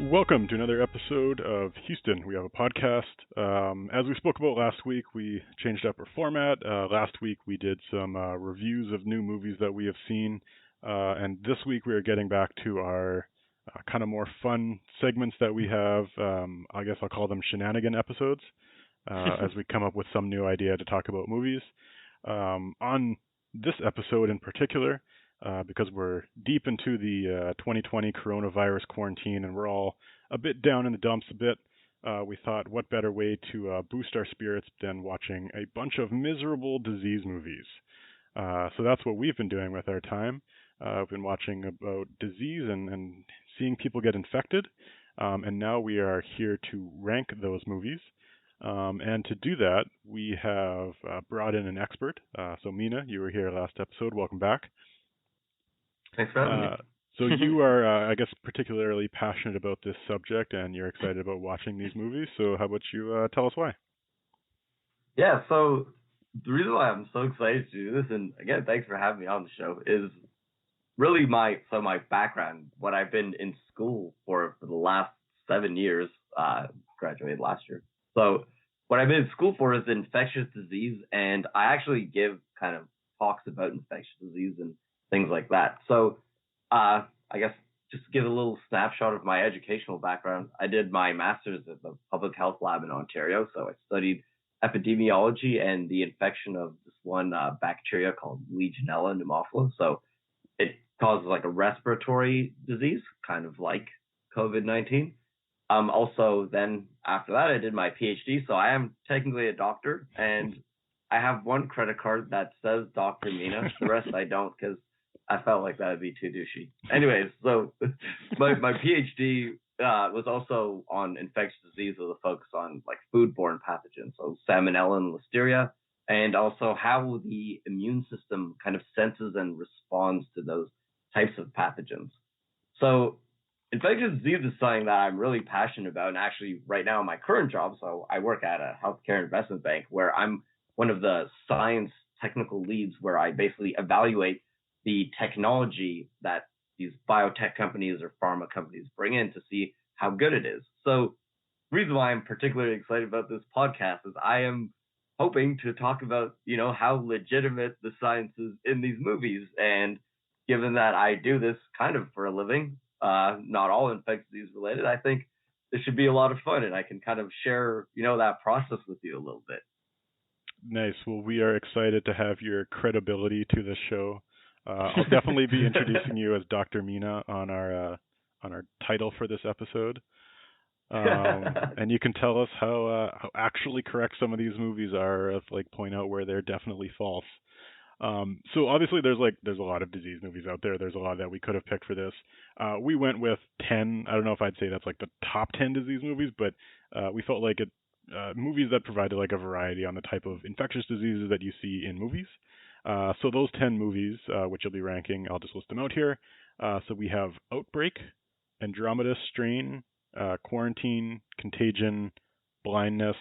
Welcome to another episode of Houston. We have a podcast. As we spoke about last week, we changed up our format. Last week we did some reviews of new movies that we have seen. And this week we are getting back to our kind of more fun segments that we have. I guess I'll call them shenanigan episodes as we come up with some new idea to talk about movies. On this episode in particular, because we're deep into the 2020 coronavirus quarantine and we're all a bit down in the dumps a bit, we thought what better way to boost our spirits than watching a bunch of miserable disease movies. So that's what we've been doing with our time. We've been watching about disease and seeing people get infected. And now we are here to rank those movies. And to do that, we have brought in an expert. So Mena, you were here last episode. Welcome back. Thanks for having me. So you are, I guess, particularly passionate about this subject, and you're excited about watching these movies. So how about you tell us why? Yeah, so the reason why I'm so excited to do this, and again, thanks for having me on the show, is really my background, what I've been in school for the last 7 years, graduated last year. So what I've been in school for is infectious disease, and I actually give kind of talks about infectious disease and things like that. So I guess just to give a little snapshot of my educational background, I did my master's at the public health lab in Ontario. So I studied epidemiology and the infection of this one bacteria called Legionella pneumophila. So it causes like a respiratory disease, kind of like COVID-19. Also, then after that, I did my PhD. So I am technically a doctor, and I have one credit card that says Dr. Mena. The rest I don't, because I felt like that would be too douchey. Anyways, so my PhD was also on infectious disease with a focus on like foodborne pathogens, so salmonella and listeria, and also how the immune system kind of senses and responds to those types of pathogens. So infectious disease is something that I'm really passionate about, and actually right now in my current job, so I work at a healthcare investment bank where I'm one of the science technical leads, where I basically evaluate the technology that these biotech companies or pharma companies bring in to see how good it is. So the reason why I'm particularly excited about this podcast is I am hoping to talk about, how legitimate the science is in these movies. And given that I do this kind of for a living, not all infectious disease related, I think this should be a lot of fun, and I can kind of share, that process with you a little bit. Nice. Well, we are excited to have your credibility to this show. I'll definitely be introducing you as Dr. Mena on our title for this episode, and you can tell us how actually correct some of these movies are. Point out where they're definitely false. So obviously there's a lot of disease movies out there. There's a lot that we could have picked for this. We went with 10. I don't know if I'd say that's like the top 10 disease movies, but we felt like movies that provided like a variety on the type of infectious diseases that you see in movies. So those 10 movies, which you'll be ranking, I'll just list them out here. So we have Outbreak, Andromeda Strain, Quarantine, Contagion, Blindness,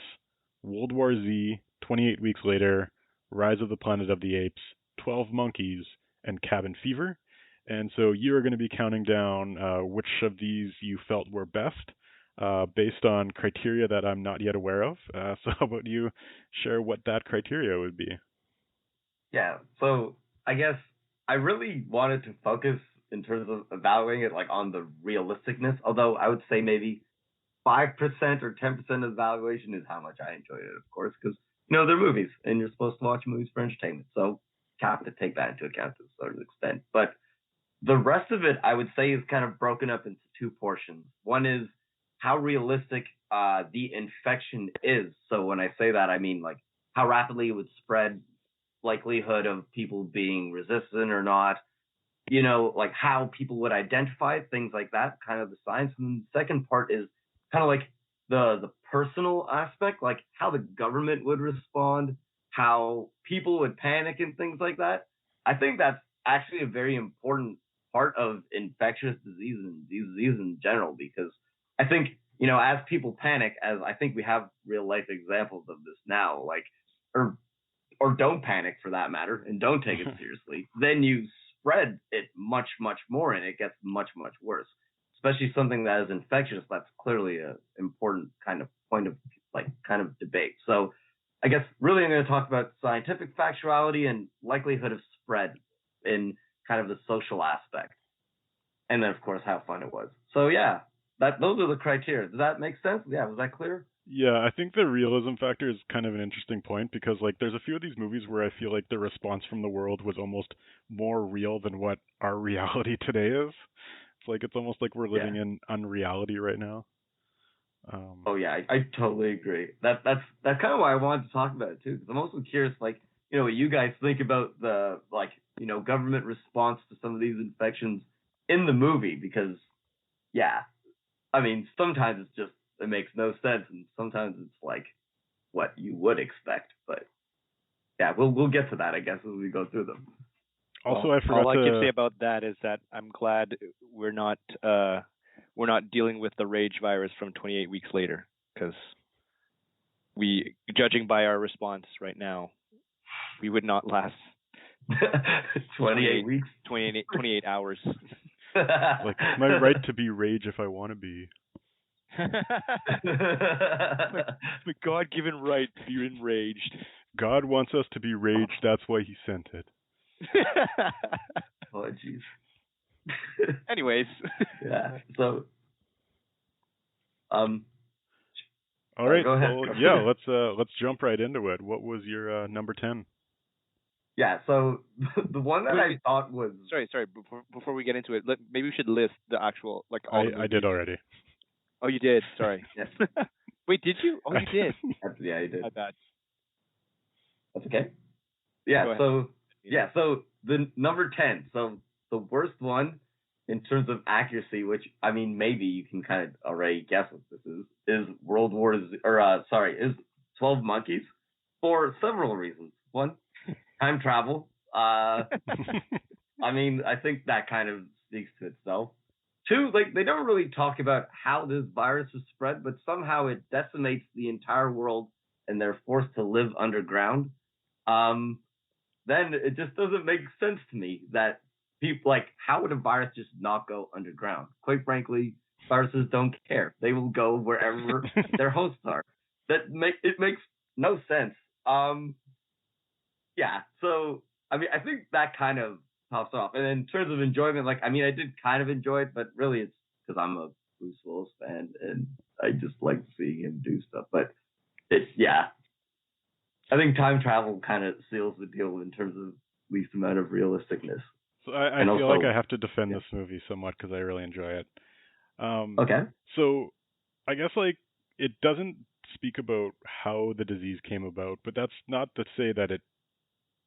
World War Z, 28 Weeks Later, Rise of the Planet of the Apes, 12 Monkeys, and Cabin Fever. And so you're going to be counting down which of these you felt were best based on criteria that I'm not yet aware of. So how about you share what that criteria would be? Yeah, so I guess I really wanted to focus in terms of evaluating it like on the realisticness, although I would say maybe 5% or 10% of evaluation is how much I enjoyed it, of course, because, they're movies and you're supposed to watch movies for entertainment. So you have to take that into account to a certain extent. But the rest of it, I would say, is kind of broken up into two portions. One is how realistic the infection is. So when I say that, I mean like how rapidly it would spread, likelihood of people being resistant or not, like how people would identify it, things like that, kind of the science. And the second part is kind of like the personal aspect, like how the government would respond, how people would panic and things like that. I think that's actually a very important part of infectious disease and disease in general, because I think, as people panic, as I think we have real life examples of this now, like, or don't panic for that matter, and don't take it seriously, then you spread it much, much more, and it gets much, much worse. especially something that is infectious, that's clearly an important kind of point of kind of debate. So I guess really I'm going to talk about scientific factuality and likelihood of spread in kind of the social aspect. And then of course how fun it was. So yeah, those are the criteria. Does that make sense? Yeah, was that clear? Yeah, I think the realism factor is kind of an interesting point because like there's a few of these movies where I feel like the response from the world was almost more real than what our reality today is. It's almost like we're living in unreality right now. Oh yeah, I totally agree. That's kind of why I wanted to talk about it too, because I'm also curious, like, you know, what you guys think about the government response to some of these infections in the movie, because yeah, I mean sometimes it makes no sense, and sometimes it's like what you would expect, but yeah, we'll get to that I guess as we go through them. Also, I forgot all I can say about that is that I'm glad we're not dealing with the rage virus from 28 weeks later, because judging by our response right now, we would not last 28 weeks, 28 hours. Like, it's my right to be rage if I want to be. It's my God-given right to be enraged. God wants us to be raged. That's why He sent it. Oh jeez. Anyways. Yeah. So. All right. Go ahead. Well, yeah. Let's jump right into it. What was your number 10? Yeah. So the one that I thought was. Sorry. Before we get into it, maybe we should list the actual I did already. Oh, you did. Sorry. Yes. Wait, did you? Oh, you did. Yeah, you did. My bad. That's okay. Yeah. So the number 10. So the worst one in terms of accuracy, which I mean maybe you can kind of already guess what this is 12 Monkeys, for several reasons. One, time travel. I mean, I think that kind of speaks to itself. Two, like they don't really talk about how this virus is spread, but somehow it decimates the entire world and they're forced to live underground. Then it just doesn't make sense to me that people, like, how would a virus just not go underground? Quite frankly, viruses don't care. They will go wherever their hosts are. It makes no sense. Yeah. So I mean, I think that kind of pops off. And in terms of enjoyment, like, I mean, I did kind of enjoy it, but really it's because I'm a Bruce Willis fan and I just like seeing him do stuff. But I think time travel kind of seals the deal in terms of least amount of realisticness. So I feel like I have to defend this movie somewhat because I really enjoy it. Okay. So I guess like it doesn't speak about how the disease came about, but that's not to say that it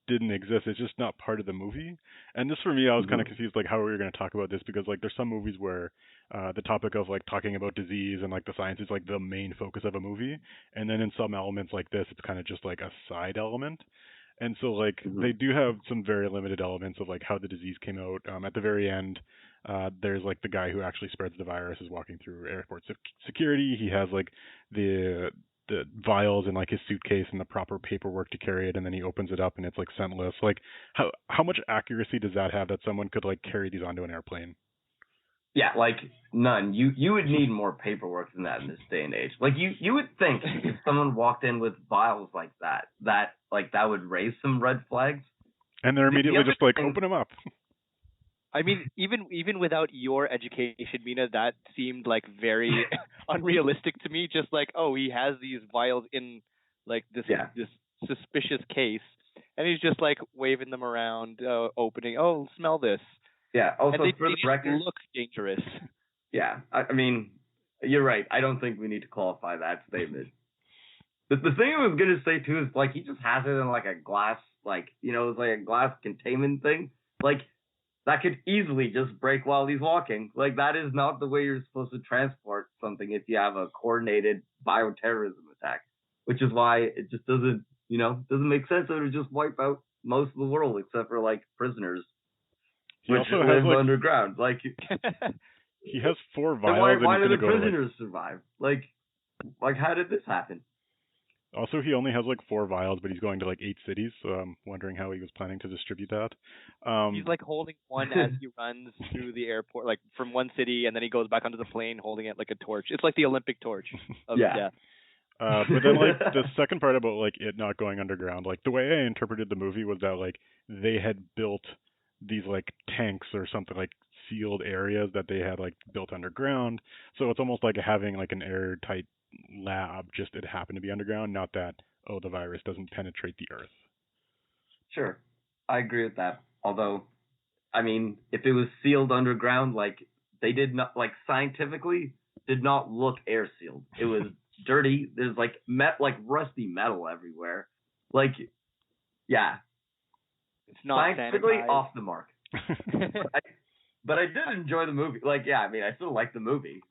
didn't exist. It's just not part of the movie. And just for me, I was kind of confused like how we were going to talk about this, because like there's some movies where the topic of like talking about disease and like the science is like the main focus of a movie, and then in some elements like this, it's kind of just like a side element. And so like they do have some very limited elements of like how the disease came out. At the very end, there's like the guy who actually spreads the virus is walking through airport security. He has like the vials in like his suitcase and the proper paperwork to carry it, and then he opens it up and it's like scentless. Like how much accuracy does that have that someone could like carry these onto an airplane? Yeah, like none. You would need more paperwork than that in this day and age. Like you would think if someone walked in with vials like that would raise some red flags. And they're immediately just like, open them up. I mean, even without your education, Mena, that seemed like very unrealistic to me. Just like, oh, he has these vials in like this suspicious case, and he's just like waving them around, opening. Oh, smell this. Yeah. Also, and for the record, look dangerous. Yeah, I mean, you're right. I don't think we need to qualify that statement. The thing I was gonna say too is like he just has it in like a glass, like, you know, it's like a glass containment thing. Like that could easily just break while he's walking. Like that is not the way you're supposed to transport something if you have a coordinated bioterrorism attack. Which is why it just doesn't make sense that it would just wipe out most of the world except for like prisoners. He which also live has, like, underground. Like he has 4 vials. Why do the prisoners survive? Like how did this happen? Also, he only has like 4 vials, but he's going to like 8 cities, so I'm wondering how he was planning to distribute that. He's like holding one as he runs through the airport, like from one city, and then he goes back onto the plane holding it like a torch. It's like the Olympic torch of death. But then like the second part about like it not going underground, like the way I interpreted the movie was that like they had built these like tanks or something, like sealed areas that they had like built underground. So it's almost like having like an airtight lab, just it happened to be underground, not that, oh, the virus doesn't penetrate the earth. Sure, I agree with that. Although, I mean, if it was sealed underground, like they did not, like scientifically, did not look air sealed. It was dirty. There's like rusty metal everywhere. Like, yeah, it's not scientifically sanitized. Off the mark. but I did enjoy the movie. Like, yeah, I mean, I still like the movie.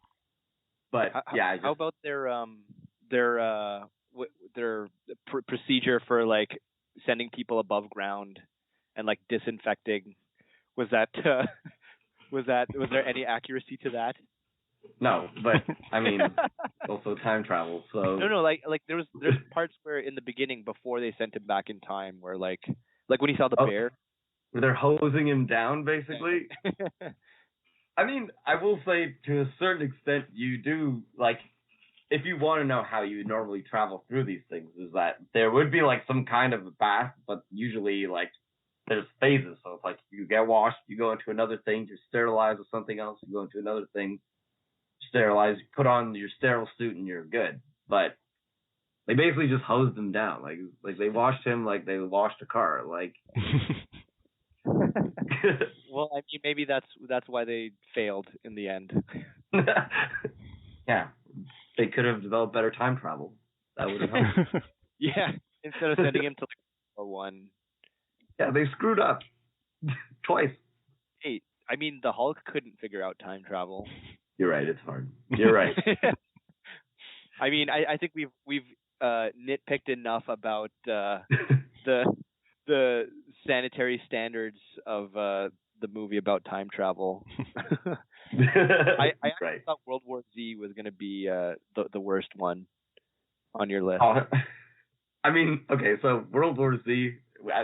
But yeah, how about their procedure for like sending people above ground and like disinfecting? Was there any accuracy to that? No, but I mean, also time travel. So no, like there's parts where in the beginning before they sent him back in time where like when he saw the bear, where they're hosing him down basically. I mean, I will say to a certain extent, you do like, if you want to know how you normally travel through these things, is that there would be like some kind of a bath, but usually like there's phases. So it's like you get washed, you go into another thing, you're sterilized with something else, you go into another thing, sterilize, you put on your sterile suit, and you're good. But they basically just hosed him down, like they washed him like they washed a car, like. Well, I mean, maybe that's why they failed in the end. Yeah, they could have developed better time travel. That would have helped. Yeah, instead of sending him to like one. Yeah, they screwed up twice. Hey, I mean, the Hulk couldn't figure out time travel. You're right. It's hard. You're right. I mean, I think we've nitpicked enough about the sanitary standards of the movie about time travel. I actually thought World War Z was going to be the worst one on your list. I mean, okay, so World War Z,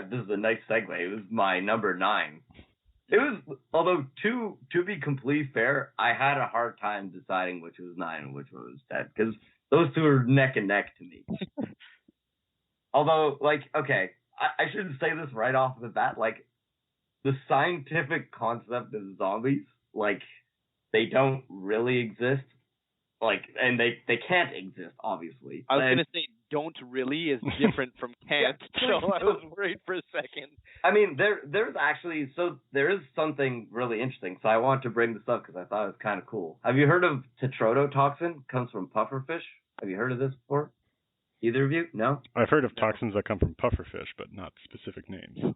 this is a nice segue. It was my number 9. It was, although to be completely fair, I had a hard time deciding which was 9 and which one was 10, because those two are neck and neck to me. Although, like, okay, I shouldn't say this right off the bat, like, the scientific concept of zombies, like, they don't really exist, like, and they can't exist, obviously. I was going to say don't really is different from can't, so I was worried for a second. I mean, there's actually, so there is something really interesting, so I want to bring this up because I thought it was kind of cool. Have you heard of tetrodotoxin? Comes from pufferfish. Have you heard of this before? Either of you? No? I've heard of toxins that come from pufferfish, but not specific names.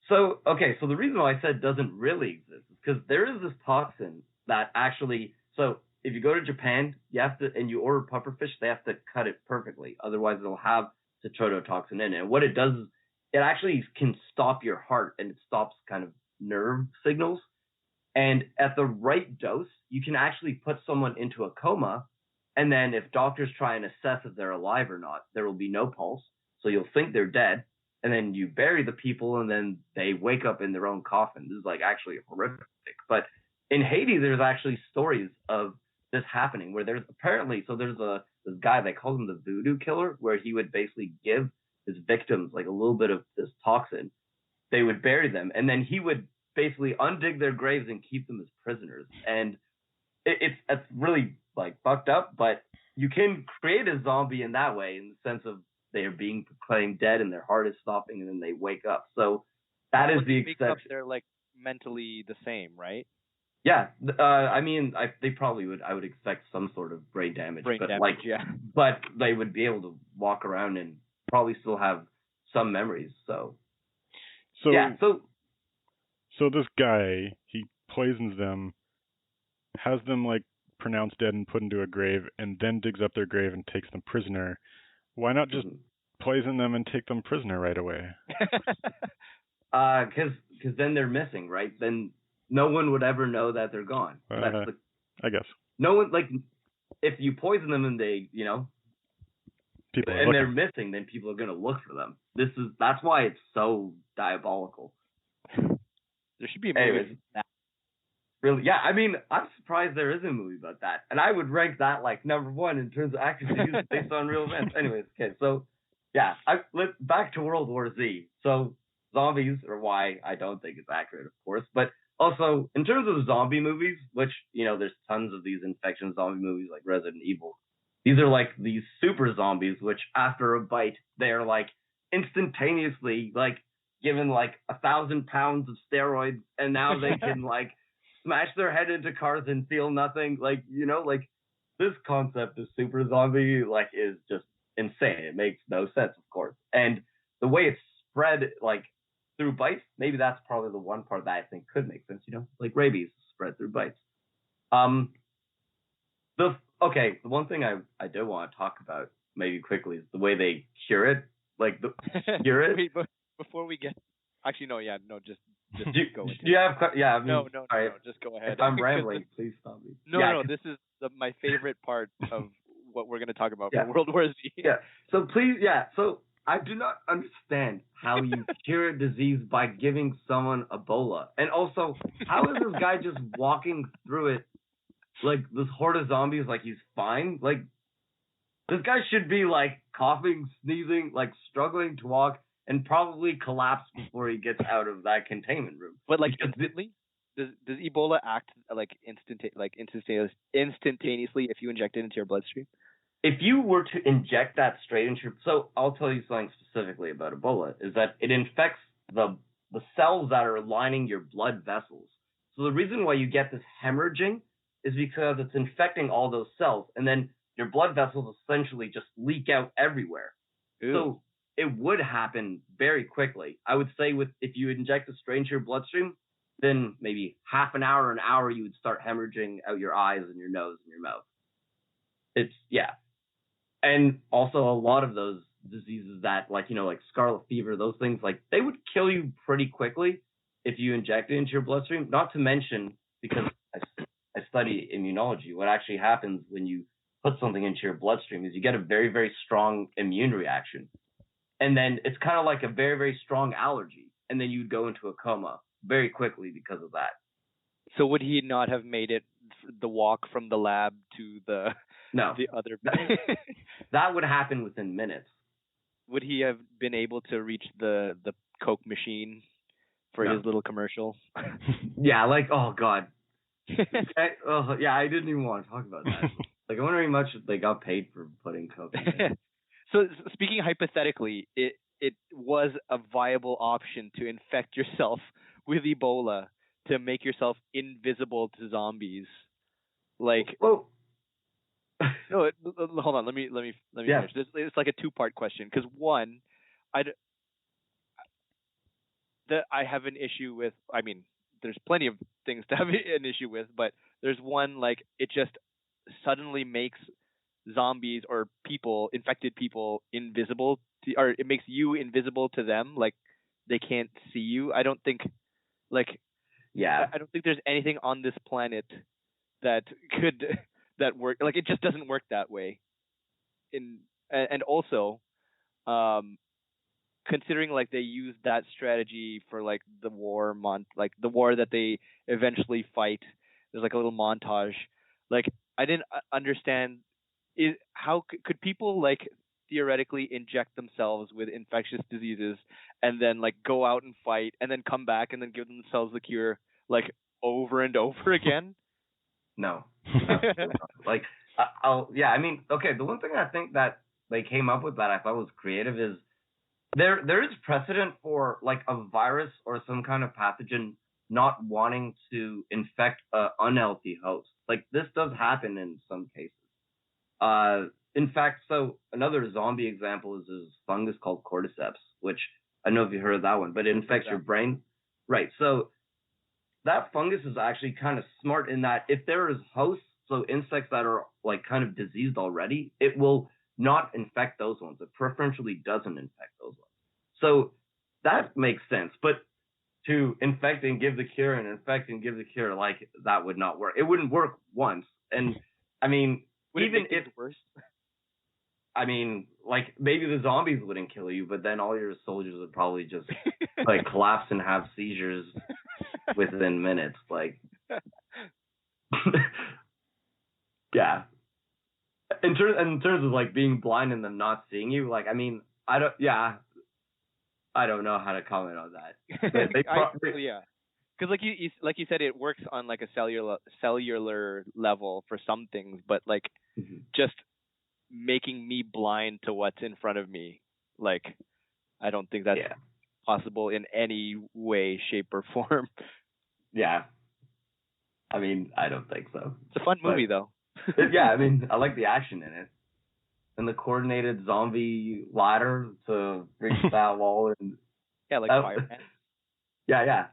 So, okay, so the reason why I said doesn't really exist is because there is this toxin that actually, so if you go to Japan, you have to, and you order pufferfish, they have to cut it perfectly. Otherwise, it'll have tetrodotoxin in it. And what it does is it actually can stop your heart, and it stops kind of nerve signals. And at the right dose, you can actually put someone into a coma. And then if doctors try and assess if they're alive or not, there will be no pulse. So you'll think they're dead. And then you bury the people, and then they wake up in their own coffin. This is like actually horrific. But in Haiti, there's actually stories of this happening where there's apparently, so there's this guy, they call him the voodoo killer, where he would basically give his victims like a little bit of this toxin. They would bury them, and then he would basically undig their graves and keep them as prisoners. And it's really like fucked up, but you can create a zombie in that way, in the sense of they are being proclaimed dead and their heart is stopping, and then they wake up. So that is the exception. They're like mentally the same, right? Yeah, I mean, they probably would. I would expect some sort of brain damage, but they would be able to walk around and probably still have some memories. So this guy, he poisons them, has them like pronounced dead and put into a grave, and then digs up their grave and takes them prisoner. Why not just poison them and take them prisoner right away? Because then they're missing, right? Then no one would ever know that they're gone. I guess. No one, like, if you poison them and they, and they're missing, then people are going to look for them. That's why it's so diabolical. There should be a movie about that. Really? Yeah, I mean, I'm surprised there is a movie about that. And I would rank that like number 1 in terms of accuracy based on real events. Anyways, okay, so yeah, back to World War Z. So zombies are why I don't think it's accurate, of course. But also, in terms of zombie movies, which, there's tons of these infection zombie movies like Resident Evil. These are like these super zombies, which after a bite, they're like instantaneously like given like 1,000 pounds of steroids, and now they can like smash their head into cars and feel nothing. Like, like this concept of super zombie like is just insane. It makes no sense, of course. And the way it's spread like through bites, maybe that's probably the one part that I think could make sense, like rabies spread through bites. The one thing I do want to talk about maybe quickly is the way they cure it. Like cure it. Wait, but before we get, actually no, just go into it. Do you have? Yeah, I mean, no, just go ahead. If I'm rambling, please stop me. No, this is my favorite part of what we're going to talk about for World War Z. Yeah. So please, so I do not understand how you cure a disease by giving someone Ebola, and also how is this guy just walking through it? Like, this horde of zombies, like, he's fine. Like, this guy should be, like, coughing, sneezing, like, struggling to walk, and probably collapse before he gets out of that containment room. But, like, instantly? Does Ebola act, like, instantaneously if you inject it into your bloodstream? If you were to inject that straight into your... So, I'll tell you something specifically about Ebola, is that it infects the cells that are lining your blood vessels. So, the reason why you get this hemorrhaging is because it's infecting all those cells, and then your blood vessels essentially just leak out everywhere. Ew. So it would happen very quickly. I would say if you inject a strain to your bloodstream, then maybe half an hour, you would start hemorrhaging out your eyes and your nose and your mouth. And also a lot of those diseases that like scarlet fever, those things, like they would kill you pretty quickly if you inject it into your bloodstream. Not to mention, because I study immunology, what actually happens when you put something into your bloodstream is you get a very, very strong immune reaction. And then it's kind of like a very, very strong allergy. And then you'd go into a coma very quickly because of that. So would he not have made it the walk from the lab to the other? That would happen within minutes. Would he have been able to reach the Coke machine for his little commercial? Yeah, like, oh, God. I didn't even want to talk about that. Like, I wonder how much they got paid for putting Coke in. So, speaking hypothetically, it was a viable option to infect yourself with Ebola to make yourself invisible to zombies. Like, well, no, hold on. Let me finish. It's like a 2-part question, because one, I have an issue with. I mean, there's plenty of things to have an issue with, but there's one, like, it just suddenly makes zombies or infected people invisible or it makes you invisible to them, like they can't see you. I don't think I don't think there's anything on this planet that work. Like, it just doesn't work that way. And also, considering like they used that strategy for like the war the war that they eventually fight, there's like a little montage. Like, I didn't understand how could people like theoretically inject themselves with infectious diseases and then like go out and fight and then come back and then give themselves the cure like over and over again? No. Like, I mean, okay, the one thing I think that they came up with that I thought was creative is there is precedent for like a virus or some kind of pathogen not wanting to infect an unhealthy host. Like, this does happen in some cases. In fact, so another zombie example is this fungus called cordyceps, which I don't know if you heard of that one, but it infects your brain. Right. So that fungus is actually kind of smart in that if there is hosts, so insects that are like kind of diseased already, it will not infect those ones. It preferentially doesn't infect those ones. So that makes sense. But to infect and give the cure and infect and give the cure, like, that would not work. It wouldn't work once. And I mean, would even it make it worse? I mean, like maybe the zombies wouldn't kill you, but then all your soldiers would probably just like collapse and have seizures within minutes. Like, yeah. In terms of like being blind and them not seeing you, like I mean, I don't know how to comment on that. Yeah, because like you said, it works on like a cellular level for some things, but like just making me blind to what's in front of me, like I don't think that's possible in any way, shape, or form. Yeah, I mean, I don't think so. It's a fun movie though. Yeah, I mean, I like the action in it. And the coordinated zombie ladder to reach that wall. And yeah, like Fireman. Yeah.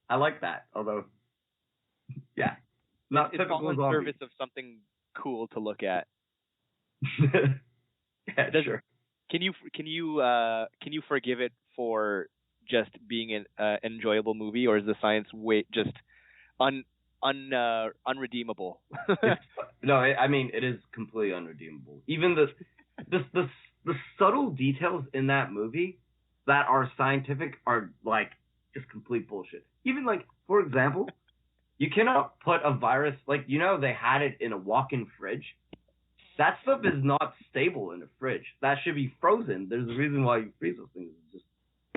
I like that. Although, yeah. Not it's all in service of something cool to look at. Yeah, sure. Can you forgive it for just being an enjoyable movie, or is the science just unredeemable? No, I mean it is completely unredeemable. Even the subtle details in that movie that are scientific are like just complete bullshit. Even like, for example, you cannot put a virus, like, you know, they had it in a walk-in fridge. That stuff is not stable in a fridge. That should be frozen. There's a reason why you freeze those things. It's just,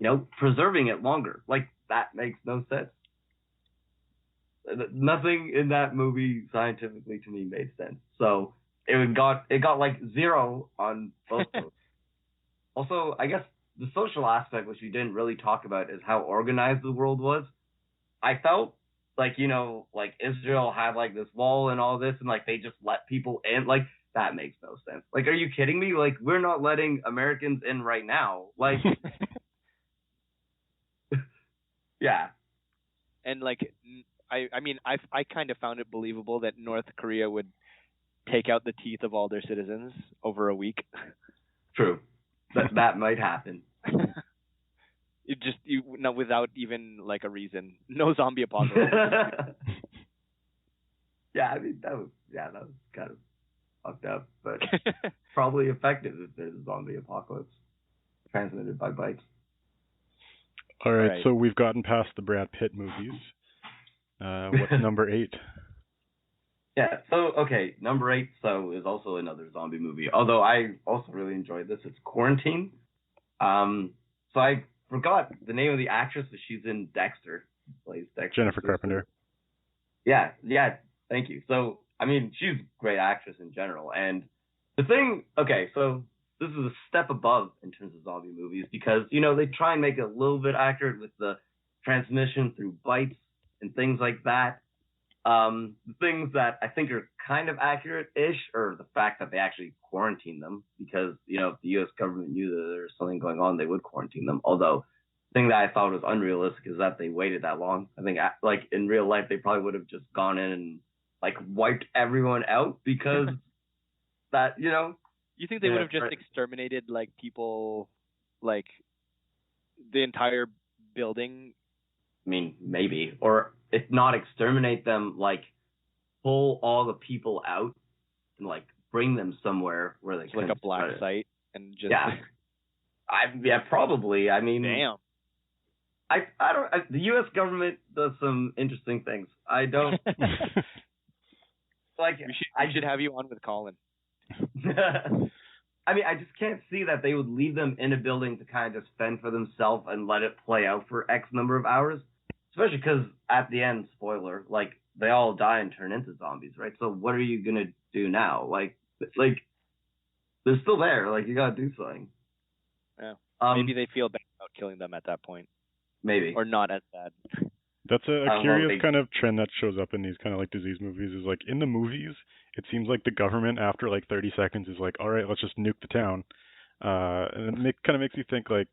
you know, preserving it longer. Like, that makes no sense. Nothing in that movie scientifically to me made sense. So it got like 0 on both those. Also, I guess the social aspect, which we didn't really talk about, is how organized the world was. I felt like, you know, like Israel had like this wall and all this, and like they just let people in. Like, that makes no sense. Like, are you kidding me? Like, we're not letting Americans in right now. Like, yeah. And like, I mean, I kind of found it believable that North Korea would take out the teeth of all their citizens over a week. True. That might happen. It just without even like a reason. No zombie apocalypse. Yeah, I mean that was kind of fucked up, but probably effective if there's a zombie apocalypse transmitted by bites. All right, so we've gotten past the Brad Pitt movies. What's number 8? Yeah, so okay, number 8 is also another zombie movie. Although I also really enjoyed this. It's Quarantine. So I forgot the name of the actress, but she's in Dexter. Plays Dexter. Jennifer Carpenter. Yeah, thank you. So I mean, she's a great actress in general. And the thing, okay, so this is a step above in terms of zombie movies because, you know, they try and make it a little bit accurate with the transmission through bites and things like that. The things that I think are kind of accurate-ish are the fact that they actually quarantine them because, you know, if the U.S. government knew that there was something going on, they would quarantine them. Although, the thing that I thought was unrealistic is that they waited that long. I think, like, in real life, they probably would have just gone in and, like, wiped everyone out because that, you know. You think they would have just exterminated, like, people, like, the entire building? I mean, maybe. Or if not exterminate them, like pull all the people out and like bring them somewhere where they can. Like a black site and just. Yeah, probably. I mean, damn. I don't. The U.S. government does some interesting things. I don't. Like I should have you on with Colin. I mean, I just can't see that they would leave them in a building to kind of just fend for themselves and let it play out for X number of hours. Especially because at the end, spoiler, like they all die and turn into zombies, right? So what are you gonna do now? Like they're still there. Like you gotta do something. Yeah. Maybe they feel bad about killing them at that point. Maybe. Or not as bad. That's a curious kind of trend that shows up in these kind of like disease movies. Is like in the movies, it seems like the government after like 30 seconds is like, all right, let's just nuke the town, and it kind of makes you think like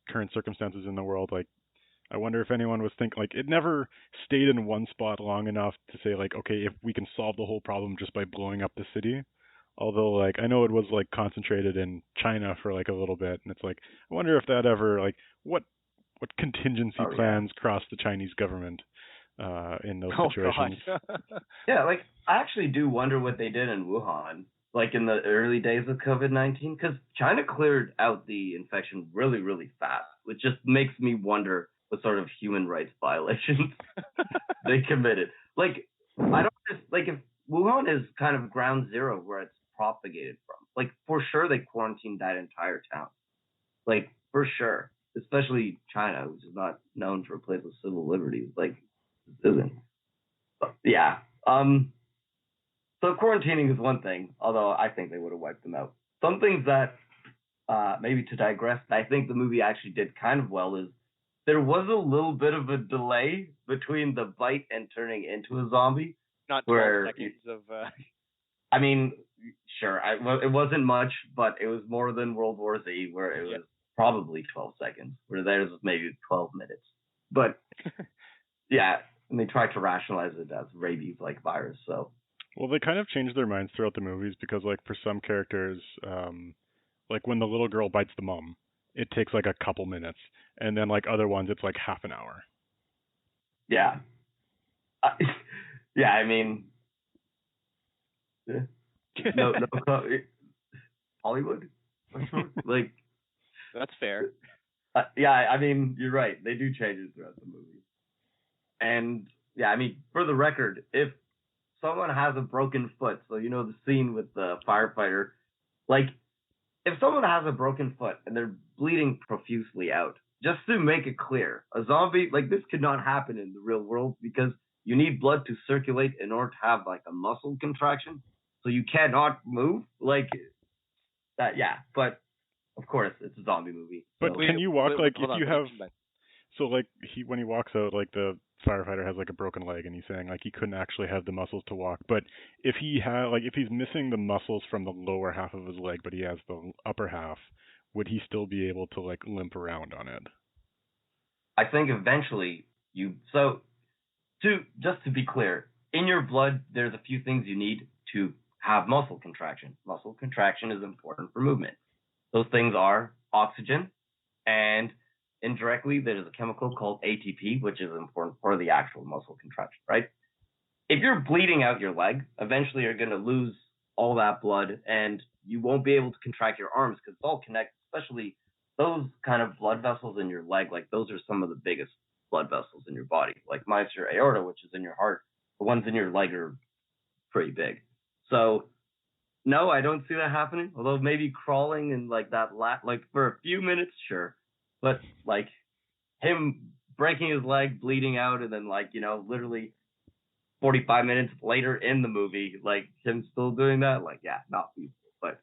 current circumstances in the world. Like, I wonder if anyone was thinking like it never stayed in one spot long enough to say like, okay, if we can solve the whole problem just by blowing up the city. Although like I know it was like concentrated in China for like a little bit, and it's like I wonder if that ever like what contingency plans crossed the Chinese government in those situations. Yeah, like I actually do wonder what they did in Wuhan. like in the early days of COVID-19, because China cleared out the infection really, really fast, which just makes me wonder what sort of human rights violations they committed. Like, I don't just, like, if Wuhan is kind of ground zero where it's propagated from, like, for sure they quarantined that entire town. Like, for sure. Especially China, which is not known for a place with civil liberties. Like, it isn't. But, yeah. So quarantining is one thing, although I think they would have wiped them out. Some things that, maybe to digress, I think the movie actually did kind of well is there was a little bit of a delay between the bite and turning into a zombie. Not 12 seconds of... I mean, sure, it wasn't much, but it was more than World War Z, where it was probably 12 seconds, where theirs was maybe 12 minutes. But, yeah, and they tried to rationalize it as rabies-like virus, so... Well, they kind of changed their minds throughout the movies because, like, for some characters, like when the little girl bites the mom, it takes like a couple minutes, and then like other ones, it's like half an hour. Yeah. Yeah, I mean, no, Hollywood, like that's fair. Yeah, I mean, you're right. They do change it throughout the movie, and yeah, I mean, for the record, if someone has a broken foot, so you know the scene with the firefighter, like if someone has a broken foot and they're bleeding profusely out, just to make it clear, a zombie, like this could not happen in the real world because you need blood to circulate in order to have like a muscle contraction. So you cannot move like that. Yeah. But of course it's a zombie movie. But can you walk like if you have, back. So like when he walks out, like the firefighter has like a broken leg and he's saying like he couldn't actually have the muscles to walk. But if he had like if he's missing the muscles from the lower half of his leg, but he has the upper half, would he still be able to like limp around on it? I think eventually just to be clear, in your blood there's a few things you need to have muscle contraction. Muscle contraction is important for movement. Those things are oxygen, and indirectly there's a chemical called ATP, which is important for the actual muscle contraction, right? If you're bleeding out your leg, eventually you're going to lose all that blood and you won't be able to contract your arms because it's all connected, especially those kind of blood vessels in your leg. Like those are some of the biggest blood vessels in your body. Like mine's your aorta, which is in your heart. The ones in your leg are pretty big. So no, I don't see that happening. Although maybe crawling and like that, like for a few minutes, sure. But like him breaking his leg, bleeding out, and then like, you know, literally 45 minutes later in the movie, like him still doing that, like, yeah, not feasible. But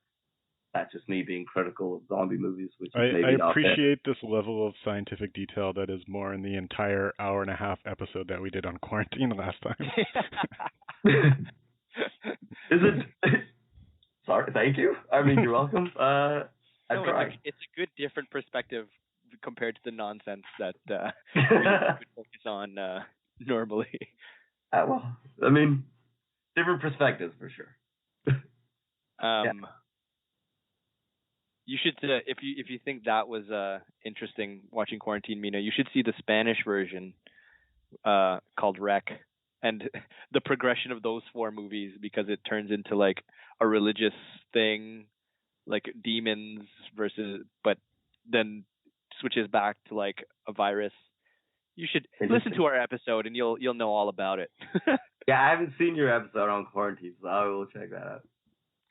that's just me being critical of zombie movies, which is maybe not fair. I appreciate this level of scientific detail that is more in the entire hour and a half episode that we did on quarantine last time. Is it? Sorry, thank you. I mean, you're welcome. It's a good different perspective compared to the nonsense that we would focus on normally. Well, I mean, different perspectives for sure. Yeah. You should, if you think that was interesting watching Quarantine, Mena, you should see the Spanish version called Rec, and the progression of those 4 movies, because it turns into like a religious thing, like demons versus, but then switches back to like a virus. You should listen to our episode and you'll know all about it. Yeah, I haven't seen your episode on quarantine, so I will check that out.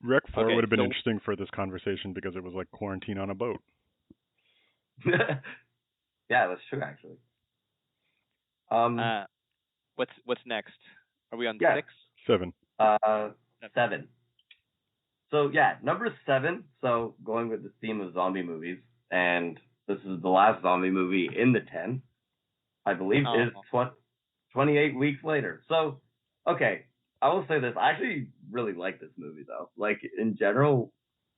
Rec 4 would have been interesting for this conversation because it was like quarantine on a boat. Yeah, that's true actually. What's next? Are we on 6? 7. 7. So yeah, number 7. So going with the theme of zombie movies, and this is the last zombie movie in the 10, I believe, is 28 weeks later. So, okay, I will say this. I actually really like this movie, though. Like, in general,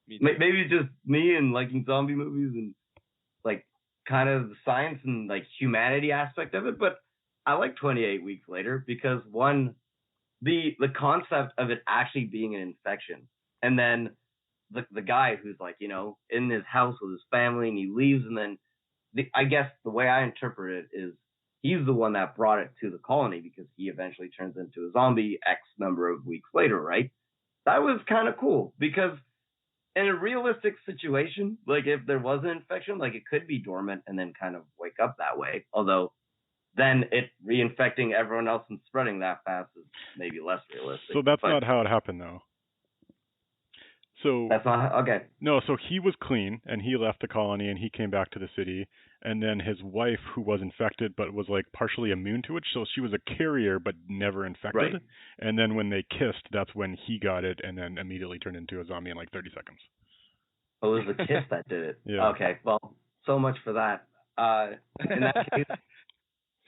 maybe just me and liking zombie movies and, like, kind of the science and, like, humanity aspect of it. But I like 28 Weeks Later because, one, the concept of it actually being an infection, and then the guy who's, like, you know, in his house with his family and he leaves, and then I guess the way I interpret it is he's the one that brought it to the colony because he eventually turns into a zombie X number of weeks later, right? that was kind of cool because in a realistic situation, like if there was an infection, like it could be dormant and then kind of wake up that way. Although then it reinfecting everyone else and spreading that fast is maybe less realistic. So that's not how it happened, though. So that's not okay. No, so he was clean and he left the colony and he came back to the city, and then his wife, who was infected but was like partially immune to it, so she was a carrier but never infected. Right. And then when they kissed, that's when he got it and then immediately turned into a zombie in like 30 seconds. Oh, it was the kiss that did it. Yeah. Okay, well, so much for that. In that case,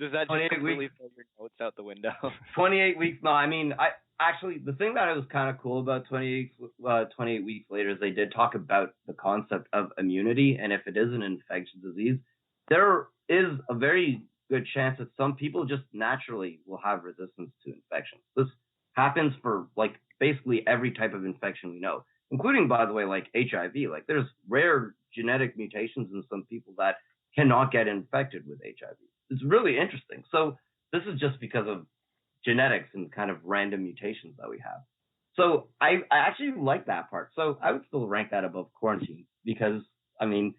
does that just completely throw your notes out the window? 28 weeks. No, I mean, actually, the thing that was kind of cool about 28 weeks later is they did talk about the concept of immunity, and if it is an infectious disease, there is a very good chance that some people just naturally will have resistance to infection. This happens for like basically every type of infection we know, including, by the way, like HIV. Like there's rare genetic mutations in some people that cannot get infected with HIV. It's really interesting. So this is just because of genetics and kind of random mutations that we have. So I actually like that part. So I would still rank that above quarantine because, I mean,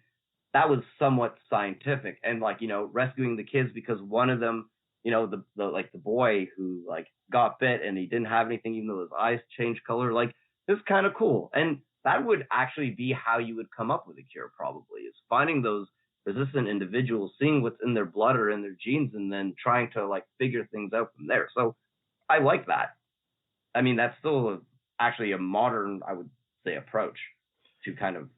that was somewhat scientific and like, you know, rescuing the kids because one of them, you know, the boy who like got bit and he didn't have anything, even though his eyes changed color, like this is kind of cool. And that would actually be how you would come up with a cure probably, is finding those resistant individuals, seeing what's in their blood or in their genes, and then trying to like figure things out from there. So I like that. I mean, that's still actually a modern, I would say, approach to kind of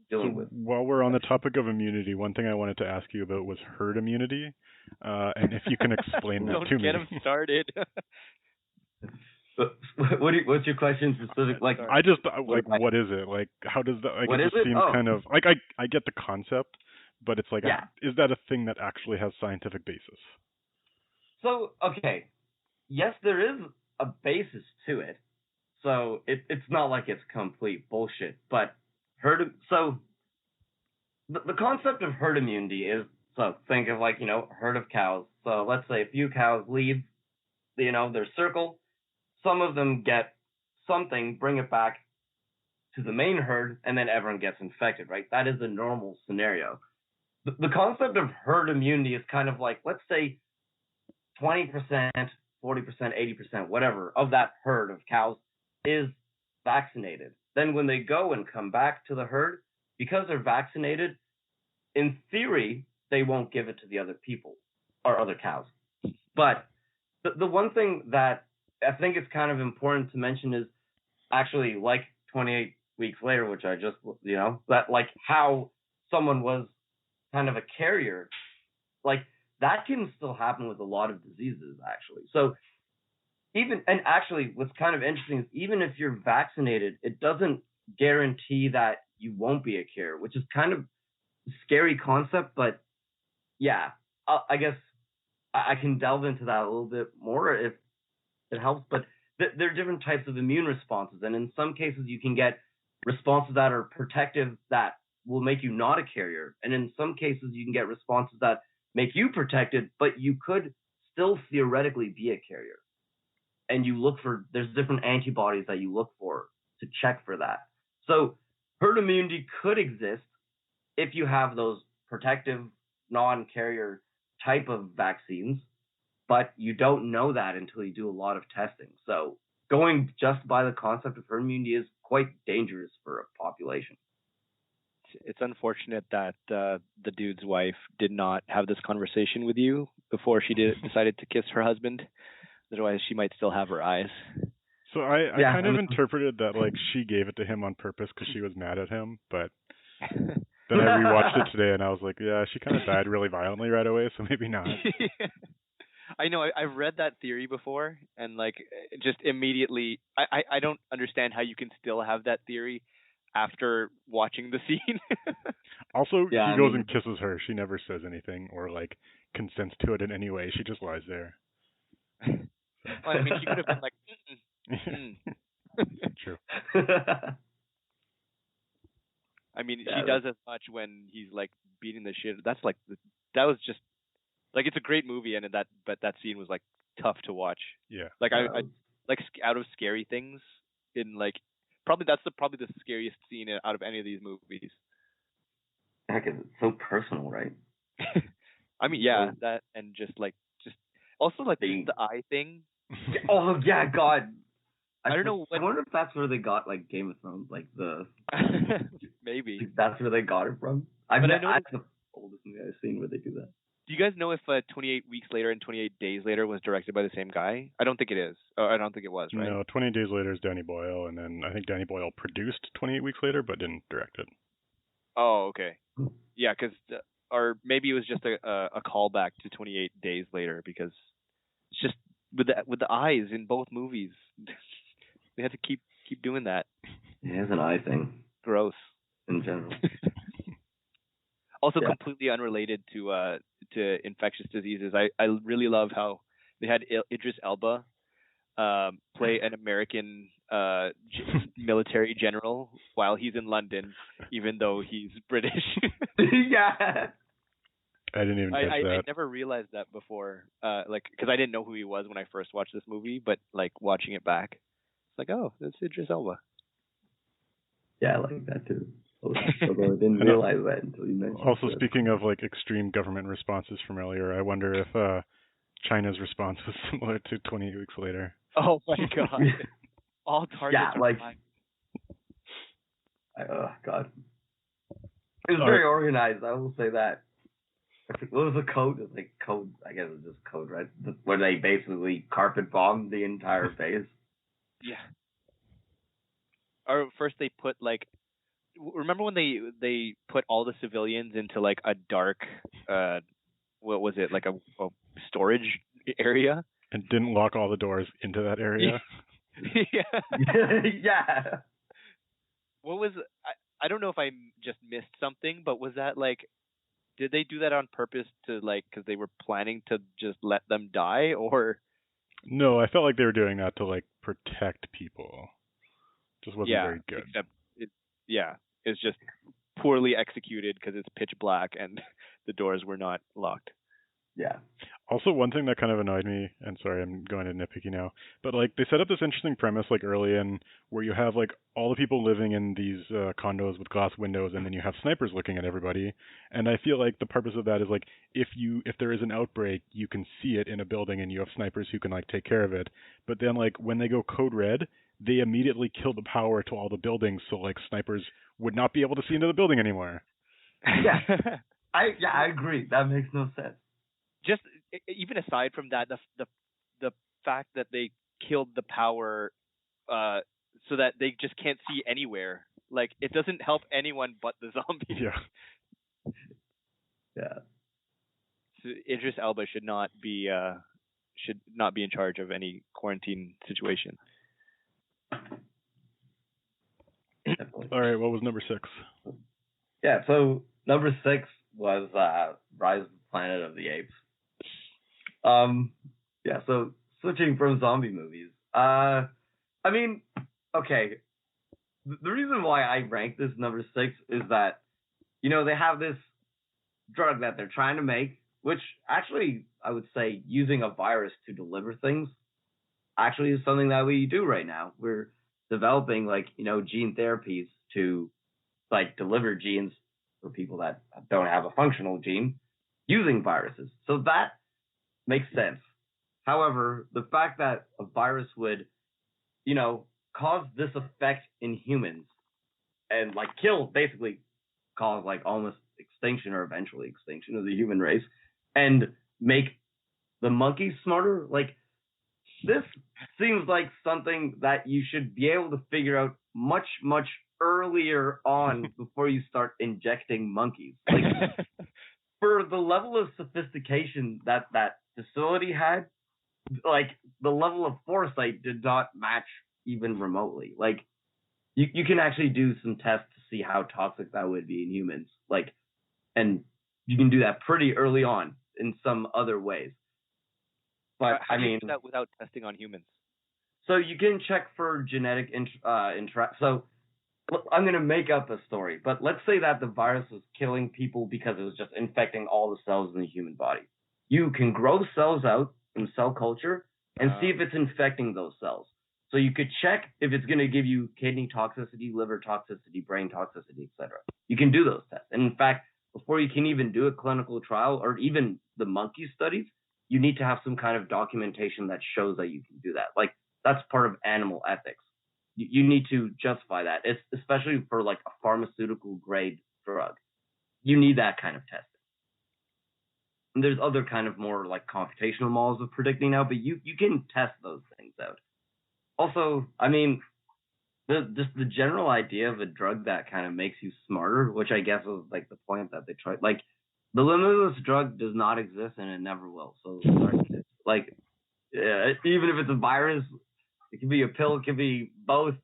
dealing with. While we're on the topic of immunity, one thing I wanted to ask you about was herd immunity, and if you can explain that to me. Don't get him started. What's your question specific? Like, I just like, what is it? Like, how does that? Like, what it just seems kind of like I get the concept, but it's like, yeah. Is that a thing that actually has scientific basis? So, okay, yes, there is a basis to it. So it's not like it's complete bullshit. But the concept of herd immunity is, so think of like, you know, a herd of cows. So let's say a few cows leave, you know, their circle. Some of them get something, bring it back to the main herd, and then everyone gets infected, right? That is a normal scenario. The concept of herd immunity is kind of like, let's say 20%, 40%, 80%, whatever, of that herd of cows is vaccinated. Then when they go and come back to the herd, because they're vaccinated, in theory, they won't give it to the other people or other cows. But the one thing that I think it's kind of important to mention is actually like 28 weeks later, which I just, you know, that like how someone was kind of a carrier, like that can still happen with a lot of diseases actually. So and actually what's kind of interesting is even if you're vaccinated, it doesn't guarantee that you won't be a carrier, which is kind of a scary concept. But yeah, I guess I can delve into that a little bit more if it helps, but there are different types of immune responses, and in some cases you can get responses that are protective that will make you not a carrier, and in some cases you can get responses that make you protected, but you could still theoretically be a carrier. And there's different antibodies that you look for to check for that. So herd immunity could exist if you have those protective non-carrier type of vaccines, but you don't know that until you do a lot of testing. So going just by the concept of herd immunity is quite dangerous for a population. It's unfortunate that the dude's wife did not have this conversation with you before she decided to kiss her husband. Otherwise, she might still have her eyes. So I kind of interpreted that like she gave it to him on purpose because she was mad at him, but then I rewatched it today and I was like, yeah, she kind of died really violently right away, so maybe not. I know. I've read that theory before, and like just immediately, I don't understand how you can still have that theory after watching the scene. Also, he goes and kisses her. She never says anything or like consents to it in any way. She just lies there. Well, I mean, she could have been like, True. I mean, she does as much when he's like beating the shit. That's like that was just like, it's a great movie, and but that scene was like tough to watch. Yeah. Like I like out of scary things, in like probably the scariest scene out of any of these movies. Heck, it's so personal, right? I mean, yeah, that and just also like the eye thing. Oh yeah, God. I don't know. I wonder if that's where they got like Game of Thrones, like the maybe that's where they got it from. That's the oldest movie I've seen where they do that. Do you guys know if 28 Weeks Later and 28 Days Later was directed by the same guy? I don't think it is. I don't think it was, right? No, 28 Days Later is Danny Boyle, and then I think Danny Boyle produced 28 Weeks Later, but didn't direct it. Oh, okay. Yeah, or maybe it was just a callback to 28 Days Later, because it's just with the eyes in both movies. They had to keep doing that. Yeah, it's an eye thing. Gross. In general. Also, completely unrelated to infectious diseases. I really love how they had Idris Elba play an American military general while he's in London, even though he's British. Yeah. I didn't even catch that. I never realized that before, because I didn't know who he was when I first watched this movie, but like watching it back, it's like, oh, that's Idris Elba. Yeah, I like that too. Although I didn't realize that until you mentioned it. Also, speaking of like extreme government responses from earlier, I wonder if China's response was similar to 28 Weeks Later. Oh my God! All targets. Yeah, like. God. It was very organized. I will say that. What was the code? It was like code. I guess it was just code, right? Where they basically carpet bombed the entire base. Yeah. Or first they put like. Remember when they put all the civilians into like a dark, what was it, like a storage area? And didn't lock all the doors into that area? Yeah. Yeah. What was, I don't know if I just missed something, but was that like, did they do that on purpose to like, because they were planning to just let them die, or? No, I felt like they were doing that to like protect people. Just wasn't very good. Except it's just poorly executed because it's pitch black and the doors were not locked. Yeah. Also, one thing that kind of annoyed me, and sorry, I'm going to nitpicky now, but like they set up this interesting premise like early in where you have like all the people living in these condos with glass windows, and then you have snipers looking at everybody. And I feel like the purpose of that is like if there is an outbreak, you can see it in a building, and you have snipers who can like take care of it. But then like when they go code red, they immediately kill the power to all the buildings, so like snipers would not be able to see into the building anymore. Yeah. I agree. That makes no sense. Just even aside from that, the fact that they killed the power so that they just can't see anywhere, like it doesn't help anyone but the zombies. Yeah. Yeah. So Idris Elba should not be in charge of any quarantine situation. All right, what was number 6? Yeah, so number 6 was Rise of the Planet of the Apes. Yeah, so switching from zombie movies. I mean, okay. The reason why I rank this number 6 is that, they have this drug that they're trying to make, which actually, I would say, using a virus to deliver things actually is something that we do right now. We're developing, gene therapies to, deliver genes for people that don't have a functional gene using viruses. So that makes sense. However, the fact that a virus would, cause this effect in humans and basically cause almost extinction or eventually extinction of the human race and make the monkeys smarter, this seems like something that you should be able to figure out much, much earlier on before you start injecting monkeys. For the level of sophistication that facility had, the level of foresight did not match even remotely. You can actually do some tests to see how toxic that would be in humans. And you can do that pretty early on in some other ways. But how do you do that without testing on humans? So you can check for genetic So I'm going to make up a story, but let's say that the virus was killing people because it was just infecting all the cells in the human body. You can grow cells out from cell culture and see if it's infecting those cells. So you could check if it's going to give you kidney toxicity, liver toxicity, brain toxicity, etc. You can do those tests. And in fact, before you can even do a clinical trial or even the monkey studies, you need to have some kind of documentation that shows that you can do that. Like, that's part of animal ethics. You need to justify that, it's especially for like a pharmaceutical grade drug. You need that kind of testing. And there's other kind of more like computational models of predicting now, but you can test those things out. Also, I mean, just the general idea of a drug that kind of makes you smarter, which I guess was like the point that they tried. Like, the limitless drug does not exist and it never will. So, like, even if it's a virus, it can be a pill, it can be both.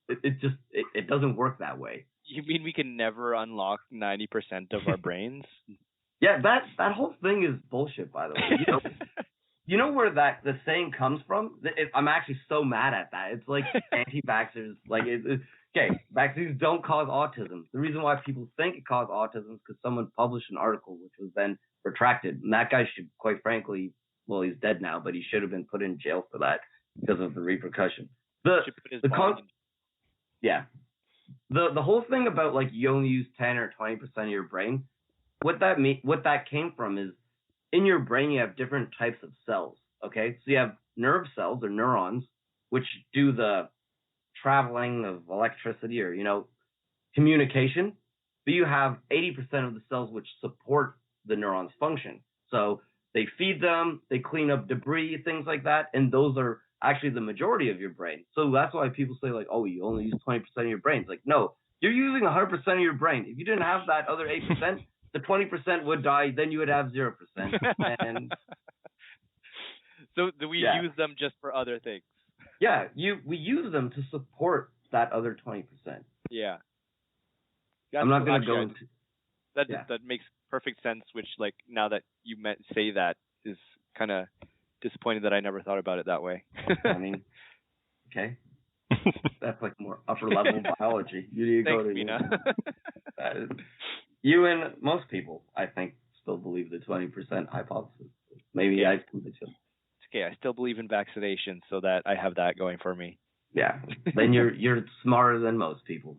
It doesn't work that way. You mean we can never unlock 90% of our brains? Yeah, that whole thing is bullshit, by the way. You know where the saying comes from? I'm actually so mad at that. It's like anti-vaxxers, like, okay, vaccines don't cause autism. The reason why people think it caused autism is because someone published an article which was then retracted. And that guy should, quite frankly, well, he's dead now, but he should have been put in jail for that because of the repercussion. Yeah. The whole thing about like you only use 10 or 20% of your brain, what that came from is in your brain you have different types of cells, okay? So you have nerve cells or neurons, which do the traveling of electricity or, communication. But you have 80% of the cells which support the neurons' function. So they feed them, they clean up debris, things like that, and those are actually the majority of your brain. So that's why people say like, oh, you only use 20% of your brain. It's like, no, you're using 100% of your brain. If you didn't have that other 8%, the 20% would die, then you would have 0%. And so do we use them just for other things? Yeah, we use them to support that other 20%. Yeah. I'm not going to go into that. That makes perfect sense. Which, like, now that you say that, is kind of disappointed that I never thought about it that way. I mean, okay, that's like more upper level biology. You need to go to Mena. You and most people, I think, still believe the 20% hypothesis. Maybe I convince you. Okay, I still believe in vaccination, so that I have that going for me. Yeah, then you're smarter than most people.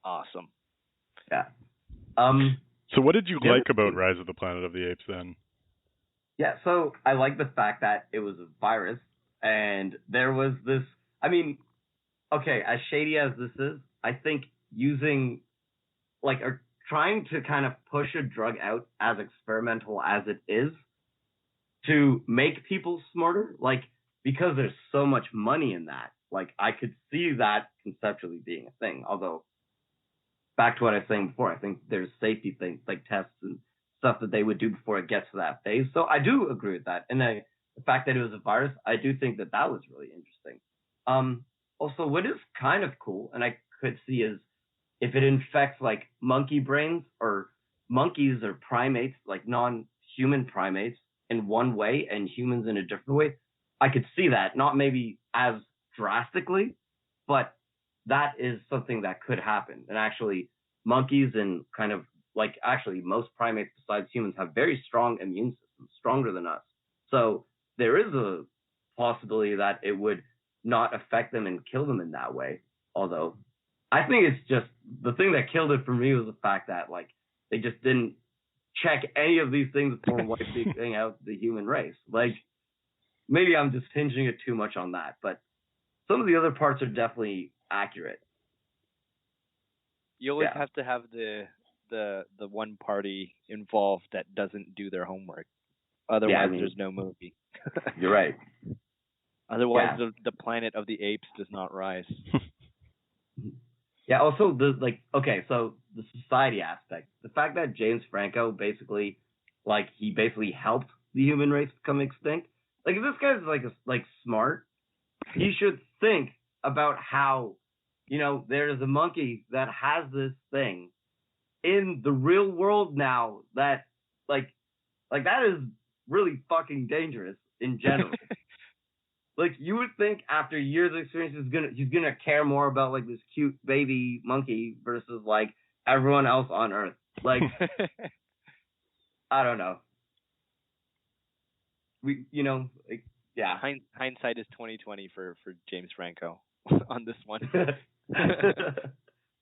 Awesome. Yeah. So what did you like about Rise of the Planet of the Apes then? Yeah, so I like the fact that it was a virus, and there was this. I mean, okay, as shady as this is, I think using or trying to kind of push a drug out as experimental as it is to make people smarter, like, because there's so much money in that, like, I could see that conceptually being a thing. Although, back to what I was saying before, I think there's safety things like tests and stuff that they would do before it gets to that phase. So I do agree with that. And the fact that it was a virus, I do think that was really interesting. Also, what is kind of cool, and I could see, is if it infects like monkey brains or monkeys or primates, like non-human primates, in one way and humans in a different way, I could see that. Not maybe as drastically, but that is something that could happen. And actually, monkeys and kind of like actually most primates besides humans have very strong immune systems, stronger than us. So there is a possibility that it would not affect them and kill them in that way. Although I think it's just the thing that killed it for me was the fact that like they just didn't check any of these things before wiping out the human race. Like, maybe I'm just hinging it too much on that, but some of the other parts are definitely accurate. You always have to have the one party involved that doesn't do their homework. Otherwise, there's no movie. You're right. Otherwise, the planet of the apes does not rise. Yeah, also, so the society aspect. The fact that James Franco basically helped the human race become extinct. Like, if this guy's, smart, he should think about how, there's a monkey that has this thing in the real world now that, that is really fucking dangerous in general. Like, you would think after years of experience, he's gonna care more about this cute baby monkey versus everyone else on Earth. Like, I don't know. Yeah. Hindsight is 20/20 for James Franco on this one.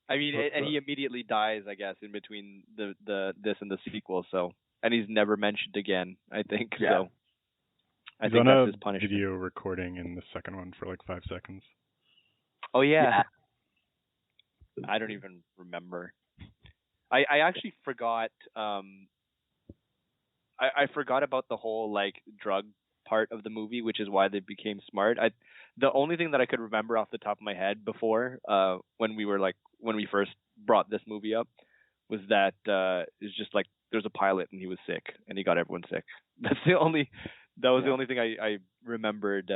I mean, and he immediately dies, I guess, in between this and the sequel. So, and he's never mentioned again, I think. Yeah. So, I think that's his punishment. Video recording in the second one for like 5 seconds. Oh yeah. I don't even remember. I actually forgot. I forgot about the whole like drug part of the movie, which is why they became smart. The only thing that I could remember off the top of my head before, when we first brought this movie up, was that it's just like there's a pilot and he was sick and he got everyone sick. That was the only thing I remembered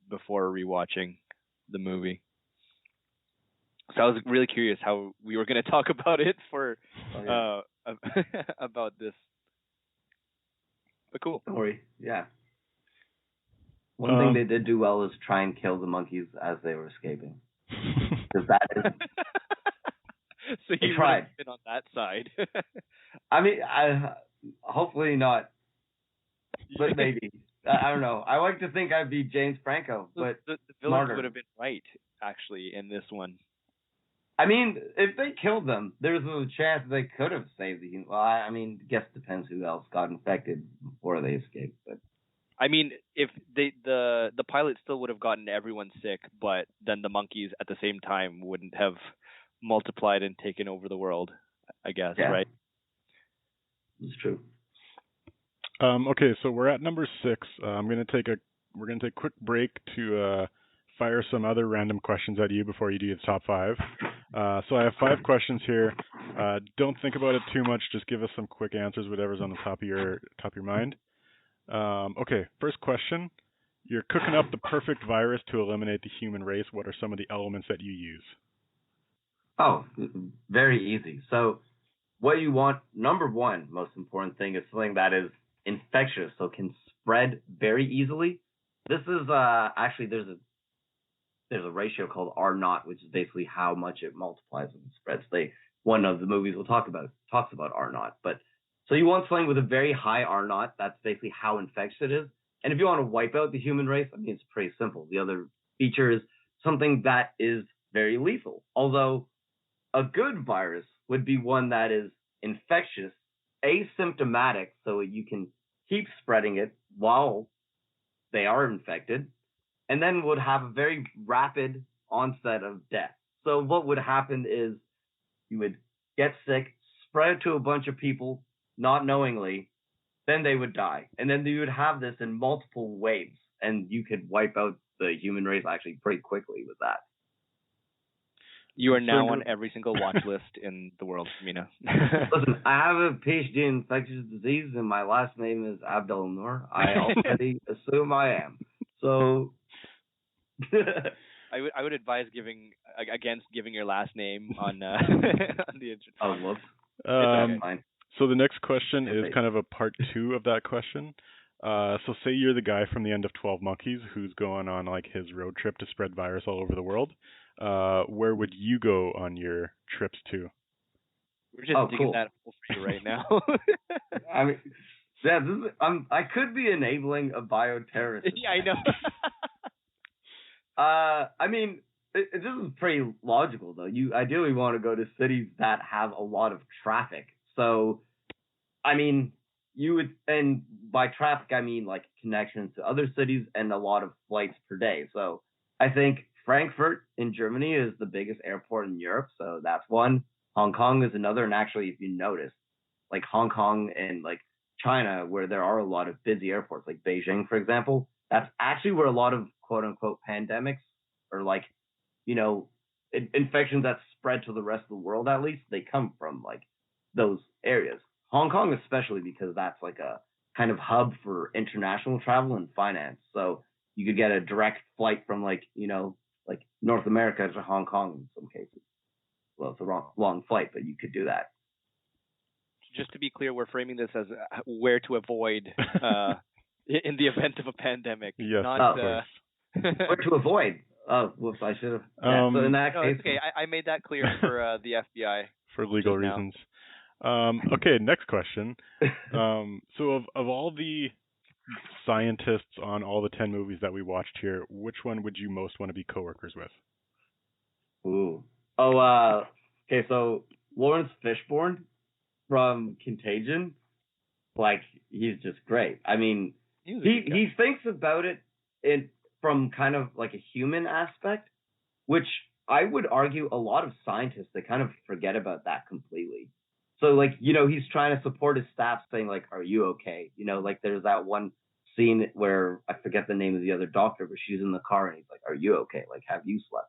before rewatching the movie. So I was really curious how we were going to talk about it about this. But cool. Story, yeah. One thing they did do well is try and kill the monkeys as they were escaping. Because that is. So you tried. Been on that side. I mean, hopefully not, but maybe. I don't know. I like to think I'd be James Franco, but the villains would have been right actually in this one. I mean, if they killed them, there's a chance they could have saved the human. Well, I mean, I guess it depends who else got infected before they escaped. But I mean, if the pilot still would have gotten everyone sick, but then the monkeys at the same time wouldn't have multiplied and taken over the world, I guess, right? It's true. Okay, so we're at number 6. We're gonna take a quick break to fire some other random questions at you before you do the top 5. So I have 5 questions here. Don't think about it too much. Just give us some quick answers, whatever's on the top of your mind. Okay, first question. You're cooking up the perfect virus to eliminate the human race. What are some of the elements that you use? Oh, very easy. So what you want, number one, most important thing is something that is infectious, so can spread very easily. This is actually there's a ratio called R0, which is basically how much it multiplies and spreads. One of the movies we'll talks about R0. But so you want something with a very high R0. That's basically how infectious it is. And if you want to wipe out the human race, I mean, it's pretty simple. The other feature is something that is very lethal. Although a good virus would be one that is infectious, asymptomatic, so you can keep spreading it while they are infected, and then would have a very rapid onset of death. So what would happen is you would get sick, spread it to a bunch of people, not knowingly, then they would die. And then you would have this in multiple waves, and you could wipe out the human race actually pretty quickly with that. You are now on every single watch list in the world, Mena. Listen, I have a PhD in infectious disease, and my last name is Abdel Noor. I already assume I am. So, I would advise against giving your last name on the internet. Oh, whoops. Okay. So the next question is kind of a part 2 of that question. So say you're the guy from the end of 12 Monkeys who's going on like his road trip to spread virus all over the world. Where would you go on your trips to? We're just digging that hole for you right now. I mean, yeah, I could be enabling a bioterrorist. Yeah, I know. I mean, this is pretty logical though. You ideally want to go to cities that have a lot of traffic. So, I mean, you would, and by traffic I mean like connections to other cities and a lot of flights per day. So, I think Frankfurt in Germany is the biggest airport in Europe, so that's one. Hong Kong is another, and actually, if you notice, like Hong Kong and like China, where there are a lot of busy airports, like Beijing, for example, that's actually where a lot of quote-unquote pandemics or like, infections that spread to the rest of the world, at least, they come from like those areas. Hong Kong especially because that's like a kind of hub for international travel and finance, so you could get a direct flight from like North America to Hong Kong in some cases. Well, it's a long flight, but you could do that. Just to be clear, we're framing this as where to avoid in the event of a pandemic. Yes, not where to avoid. Oh, whoops! I should have. So in that case, it's okay. I made that clear for the FBI for legal reasons. Okay, next question. So of all the scientists on all the 10 movies that we watched here, which one would you most want to be coworkers with? Ooh. Oh, okay, so Lawrence Fishburne from Contagion, like, he's just great. I mean, he thinks about it from kind of like a human aspect, which I would argue a lot of scientists, they kind of forget about that completely. So, like, he's trying to support his staff saying, like, are you okay? Like, there's that one scene where I forget the name of the other doctor, but she's in the car and he's like, are you okay? Like, have you slept?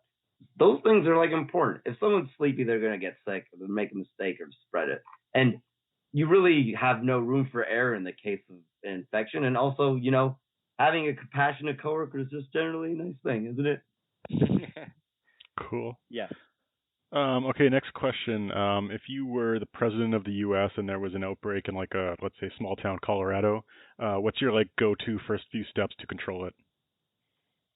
Those things are, like, important. If someone's sleepy, they're going to get sick or they'll make a mistake or spread it. And you really have no room for error in the case of an infection. And also, having a compassionate coworker is just generally a nice thing, isn't it? Cool. Yeah. Okay, next question. If you were the president of the U.S. and there was an outbreak in, like, let's say, small town Colorado, what's your, like, go-to first few steps to control it?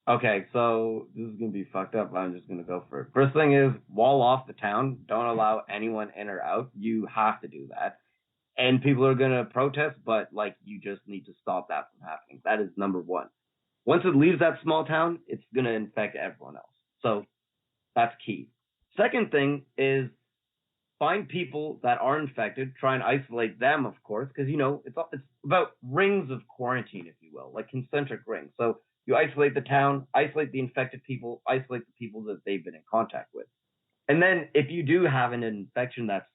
Okay, so this is going to be fucked up. I'm just going to go for it. First thing is wall off the town. Don't allow anyone in or out. You have to do that. And people are going to protest, but, like, you just need to stop that from happening. That is number one. Once it leaves that small town, it's going to infect everyone else. So that's key. Second thing is find people that are infected, try and isolate them, of course, because, it's about rings of quarantine, if you will, like concentric rings. So you isolate the town, isolate the infected people, isolate the people that they've been in contact with. And then if you do have an infection that's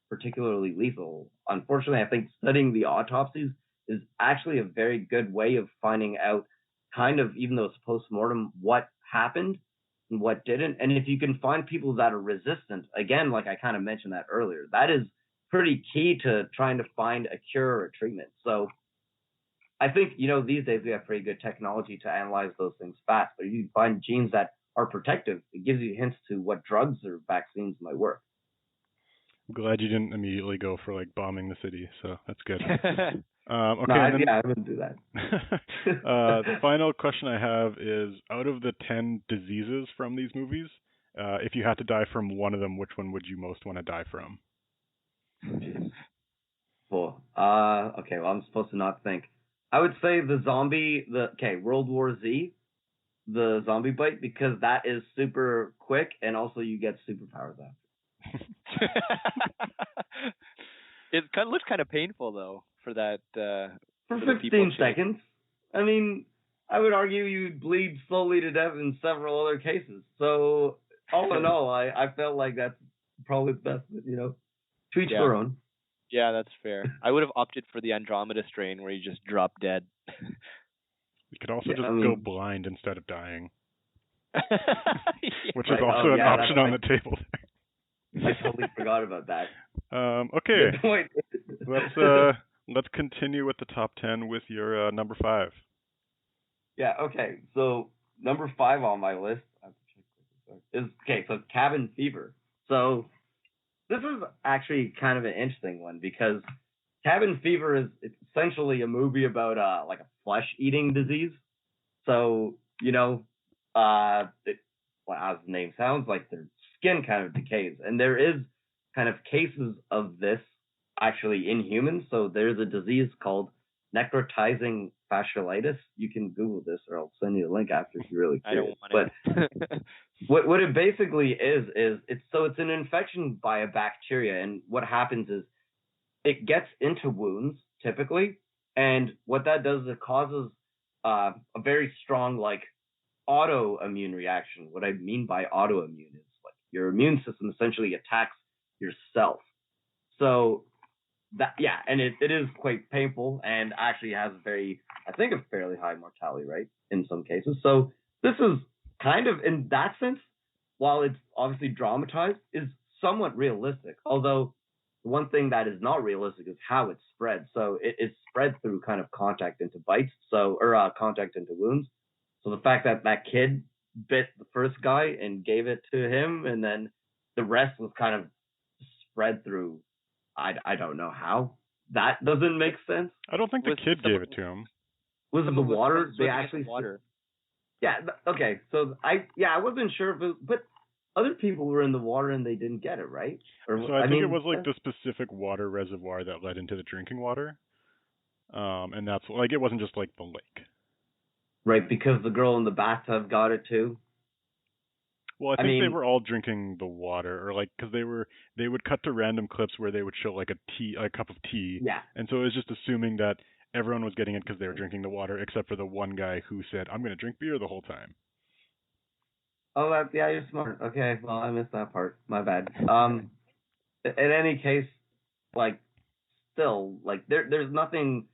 particularly lethal, unfortunately, I think studying the autopsies is actually a very good way of finding out kind of, even though it's post-mortem, what happened and what didn't. And if you can find people that are resistant, again, like I kind of mentioned that earlier, that is pretty key to trying to find a cure or a treatment. So I think, these days we have pretty good technology to analyze those things fast, but if you find genes that are protective, it gives you hints to what drugs or vaccines might work. I'm glad you didn't immediately go for, like, bombing the city, so that's good. Okay. No, I wouldn't do that. The final question I have is, out of the 10 diseases from these movies, if you had to die from one of them, which one would you most want to die from? Cool. Okay, well, I'm supposed to not think. I would say World War Z, the zombie bite, because that is super quick, and also you get superpowers after. It looks kind of painful, though, for that. For 15 seconds. I mean, I would argue you'd bleed slowly to death in several other cases. So, all in all, I felt like that's probably the best, to each their own. Yeah, that's fair. I would have opted for the Andromeda strain where you just drop dead. You could also go blind instead of dying. Which is also an option on the table. I totally forgot about that. Okay. Good point. Let's continue with the top 10 with your number 5. Yeah, okay. So number 5 on my list is so cabin fever. So this is actually kind of an interesting one because cabin fever it's essentially a movie about like a flesh-eating disease. So, as the name sounds, like their skin kind of decays. And there is kind of cases of this actually in humans. So there's a disease called necrotizing fasciitis. You can Google this, or I'll send you a link after if you're really curious. I don't want it. But what it basically is it's an infection by a bacteria, and what happens is it gets into wounds typically, and what that does is it causes a very strong like autoimmune reaction. What I mean by autoimmune is like your immune system essentially attacks yourself. So that and it is quite painful and actually has a fairly high mortality rate in some cases. So this is kind of, in that sense, while it's obviously dramatized, is somewhat realistic. Although the one thing that is not realistic is how it spreads. So it spreads through kind of contact into bites, or contact into wounds. So the fact that that kid bit the first guy and gave it to him, and then the rest was kind of spread through, I don't know how. That doesn't make sense. I don't think the kid gave it to him. Was it the water? They actually water. Yeah. Okay. So I wasn't sure if but other people were in the water and they didn't get it, right? So I think it was like the specific water reservoir that led into the drinking water. And that's like it wasn't just like the lake. Right, because the girl in the bathtub got it too. Well, I think they were all drinking the water, or like because they would cut to random clips where they would show like a cup of tea, yeah, and so it was just assuming that everyone was getting it because they were drinking the water, except for the one guy who said, "I'm going to drink beer the whole time." Oh, yeah, you're smart. Okay, well, I missed that part. My bad. In any case, like, still, like, there's nothing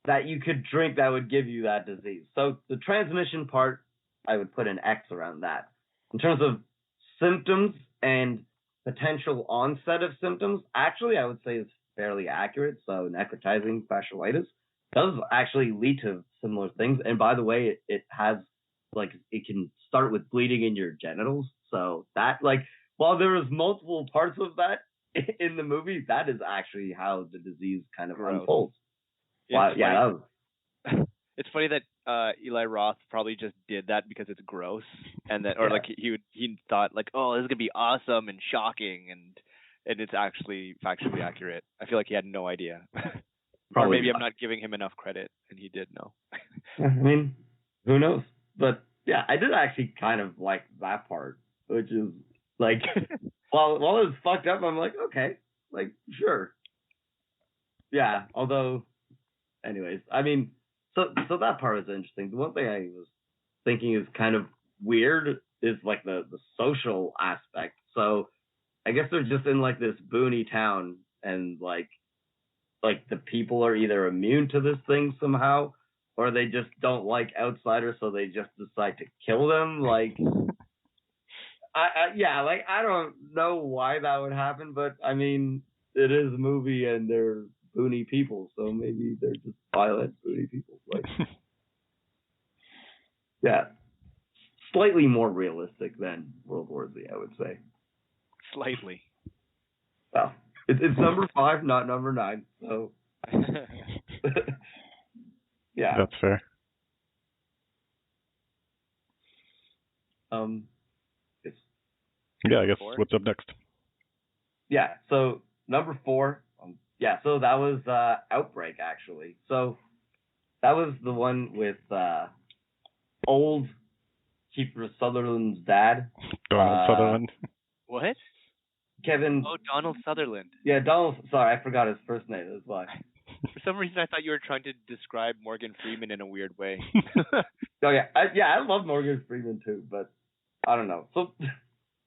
that you could drink that would give you that disease. So the transmission part, I would put an X around that. In terms of symptoms and potential onset of symptoms, actually, I would say is fairly accurate. So necrotizing fasciitis does actually lead to similar things. And by the way, it has, like, it can start with bleeding in your genitals. So that, like, while there is multiple parts of that in the movie, that is actually how the disease kind of unfolds. Wow, yeah, that was... It's funny that Eli Roth probably just did that because it's gross, and that, or like he thought like, oh, this is gonna be awesome and shocking, and it's actually factually accurate. I feel like he had no idea, or maybe I'm not giving him enough credit, and he did know. I mean, who knows? But yeah, I did actually kind of like that part, which is like, while it was fucked up, I'm like, okay, like sure, yeah. Although, anyways, I mean. So that part is interesting. The one thing I was thinking is kind of weird is like the social aspect. So I guess they're just in like this boony town, and like the people are either immune to this thing somehow, or they just don't like outsiders, so they just decide to kill them. Like, I don't know why that would happen, but I mean, it is a movie and they're boony people, so maybe they're just violent boony people. Like, yeah, slightly more realistic than World War Z, I would say. Slightly. Well, it's number 5, not number 9. So, yeah, that's fair. Yeah, I guess 4? What's up next? Yeah, so number 4. So that was Outbreak, actually. So that was the one with old Kiefer Sutherland's dad. Donald Sutherland. What? Kevin. Oh, Donald Sutherland. Yeah, Donald. Sorry, I forgot his first name. That's why. For some reason, I thought you were trying to describe Morgan Freeman in a weird way. Oh, yeah. I love Morgan Freeman, too, but I don't know. So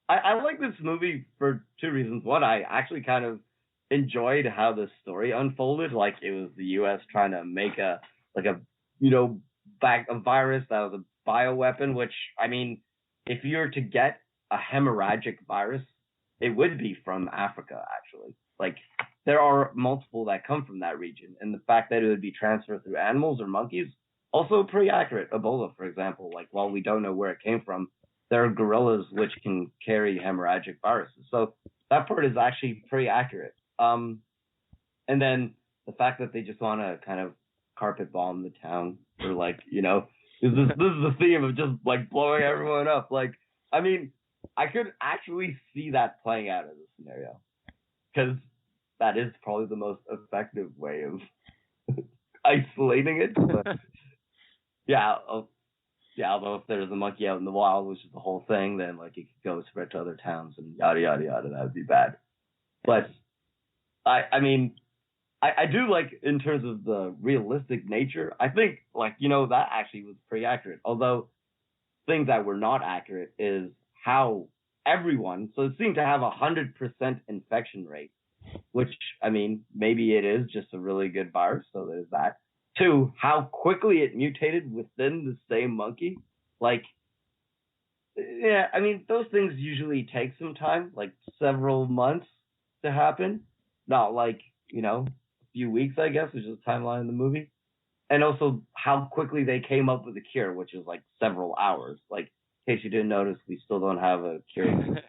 I like this movie for 2 reasons. One, I actually kind of enjoyed how the story unfolded. Like, it was the U.S. trying to make a virus that was a bioweapon, which, I mean, if you were to get a hemorrhagic virus, it would be from Africa, actually. Like, there are multiple that come from that region, and the fact that it would be transferred through animals or monkeys, also pretty accurate. Ebola, for example, like, while we don't know where it came from, there are gorillas which can carry hemorrhagic viruses. So that part is actually pretty accurate. And then the fact that they just want to kind of carpet bomb the town, or like, this is the theme of just like blowing everyone up. Like, I mean, I could actually see that playing out in this scenario, because that is probably the most effective way of isolating it. But although if there's a monkey out in the wild, which is the whole thing, then like it could go spread to other towns and yada yada yada. That would be bad. But I mean, I do like, in terms of the realistic nature, I think, like, that actually was pretty accurate. Although things that were not accurate is how everyone, so it seemed to have 100% infection rate, which, I mean, maybe it is just a really good virus, so there's that. 2, how quickly it mutated within the same monkey. Like, yeah, I mean, those things usually take some time, like several months to happen. Not like, a few weeks, I guess, which is the timeline in the movie. And also how quickly they came up with a cure, which is like several hours. Like, in case you didn't notice, we still don't have a cure for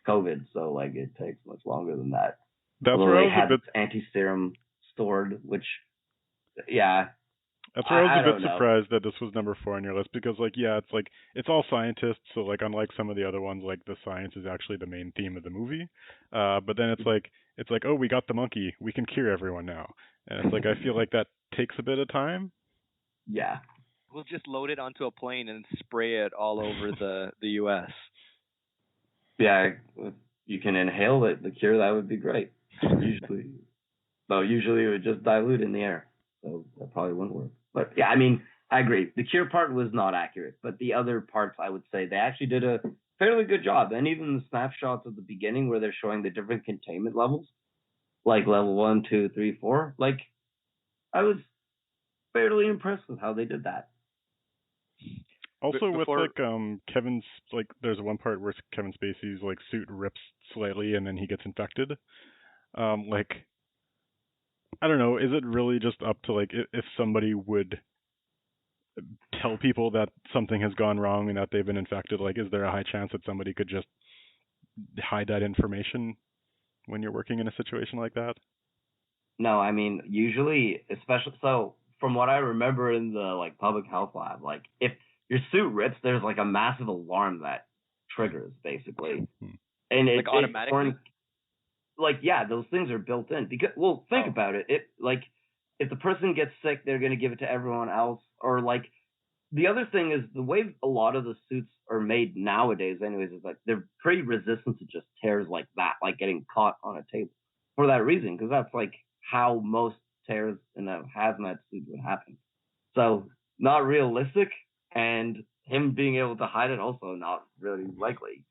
COVID, so like it takes much longer than that. That's where they had anti-serum stored, which, yeah. That's where I was I a bit don't know. surprised that this was number 4 on your list because, like, yeah, it's like it's all scientists, so like unlike some of the other ones, like the science is actually the main theme of the movie. But then it's like, oh, we got the monkey, we can cure everyone now, and it's like I feel like that takes a bit of time. Yeah. We'll just load it onto a plane and spray it all over the U.S. Yeah, if you can inhale the cure, that would be great. Usually it would just dilute in the air, so that probably wouldn't work. But yeah, I mean, I agree. The cure part was not accurate, but the other parts, I would say, they actually did a fairly good job. And even the snapshots at the beginning where they're showing the different containment levels, like level 1, 2, 3, 4, like I was fairly impressed with how they did that. Also, with like Kevin's, like there's one part where Kevin Spacey's like suit rips slightly and then he gets infected. Like I don't know, is it really just up to like if somebody would tell people that something has gone wrong and that they've been infected? Like, is there a high chance that somebody could just hide that information when you're working in a situation like that? No, I mean, usually, especially so from what I remember in the like public health lab, like if your suit rips, there's like a massive alarm that triggers basically, and like automatically. Like yeah, those things are built in because well, think about it. It like if the person gets sick, they're gonna give it to everyone else, or like the other thing is the way a lot of the suits are made nowadays, anyways, is like they're pretty resistant to just tears like that, like getting caught on a table. For that reason, because that's like how most tears in a hazmat suit would happen. So not realistic, and him being able to hide it also not really likely.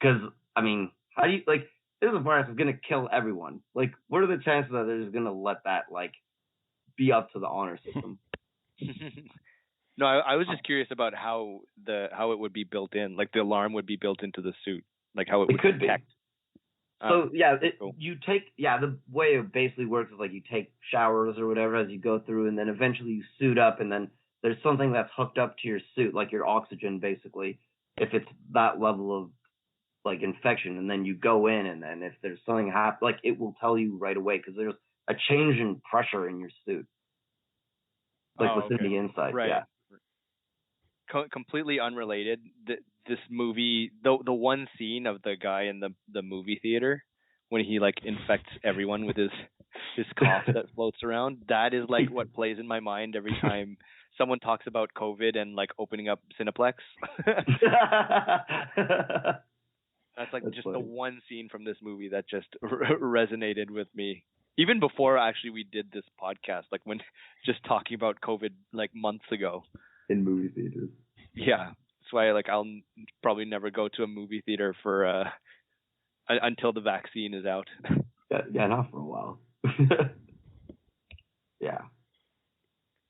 Because I mean, how do you like? This virus is gonna kill everyone. Like, what are the chances that they're just gonna let that like be up to the honor system? No, I was just curious about how it would be built in, like the alarm would be built into the suit, like how it would detect. So yeah, cool. The way it basically works is like you take showers or whatever as you go through, and then eventually you suit up, and then there's something that's hooked up to your suit, like your oxygen, basically, if it's that level of like infection, and then you go in, and then if there's something happen, like it will tell you right away because there's a change in pressure in your suit, like within the inside. Right. Yeah. Completely unrelated. This movie, the one scene of the guy in the movie theater when he like infects everyone with his cough that floats around, that is like what plays in my mind every time someone talks about COVID and like opening up Cineplex. That's just funny. The one scene from this movie that just resonated with me. Even before actually we did this podcast, like when just talking about COVID like months ago. In movie theaters. Yeah, that's why like I'll probably never go to a movie theater for until the vaccine is out. Yeah, not for a while. Yeah,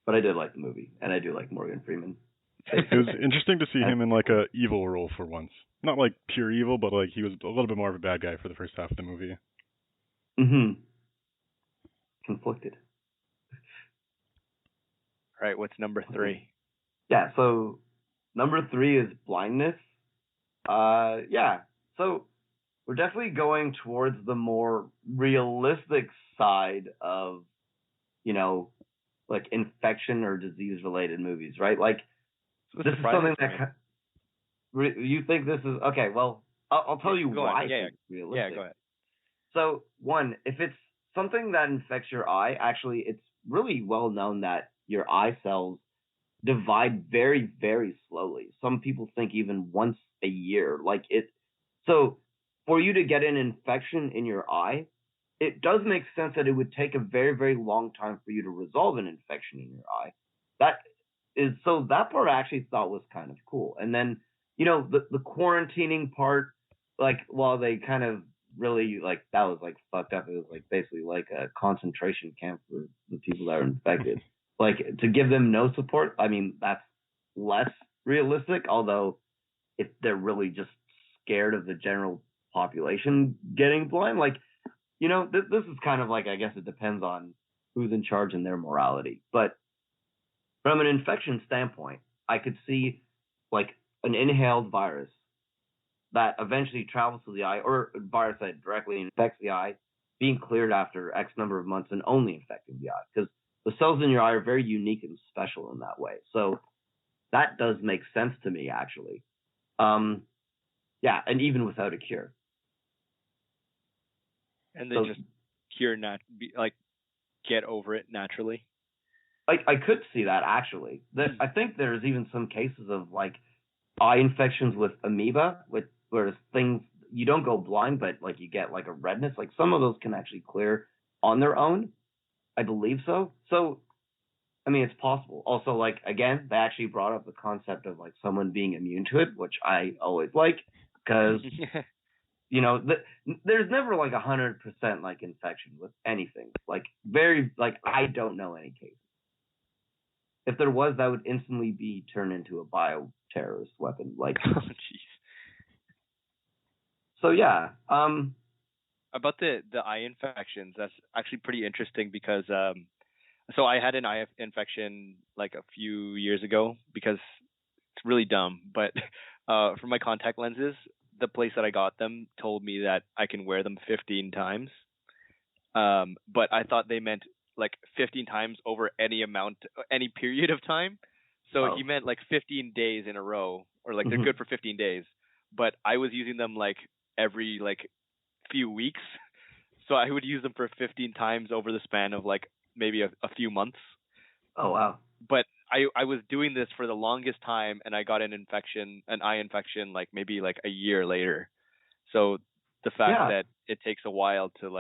but I did like the movie, and I do like Morgan Freeman. It was interesting to see him in like a evil role for once. Not like pure evil, but like he was a little bit more of a bad guy for the first half of the movie. Conflicted. All right, what's number 3? Yeah, so number 3 is blindness. Yeah, so we're definitely going towards the more realistic side of, like infection or disease-related movies, right? Like, this is something that you think this is okay. Well, I'll tell you why it's realistic. Yeah, go ahead. So, one, if it's something that infects your eye, actually, it's really well known that your eye cells divide very, very slowly. Some people think even once a year. So for you to get an infection in your eye, it does make sense that it would take a very, very long time for you to resolve an infection in your eye. That part I actually thought was kind of cool. And then, the quarantining part, like, while they kind of really, like, that was, like, fucked up. It was, like, basically like a concentration camp for the people that are infected. Like, to give them no support, I mean, that's less realistic, although if they're really just scared of the general population getting blind, like, this is kind of like, I guess it depends on who's in charge and their morality. But from an infection standpoint, I could see, like, an inhaled virus that eventually travels to the eye, or a virus that directly infects the eye, being cleared after X number of months and only infecting the eye. Because the cells in your eye are very unique and special in that way. So that does make sense to me, actually. Yeah, and even without a cure. And then just cure, get over it naturally. I could see that, actually. I think there's even some cases of eye infections with amoeba, where things, you don't go blind, but you get a redness. Some of those can actually clear on their own. I believe so. So, I mean, it's possible. Also, again, they actually brought up the concept of someone being immune to it, which I always like, because there's never 100% infection with anything. I don't know any case. If there was, that would instantly be turned into a bioterrorist weapon. Oh, jeez. So yeah. About the eye infections, that's actually pretty interesting because so I had an eye infection a few years ago because it's really dumb, but for my contact lenses, the place that I got them told me that I can wear them 15 times. But I thought they meant 15 times over any period of time. So you meant 15 days in a row, or they're good for 15 days. But I was using them every few weeks. So I would use them for 15 times over the span of maybe a few months. Oh, wow. But I was doing this for the longest time, and I got an eye infection, maybe a year later. So the fact that it takes a while to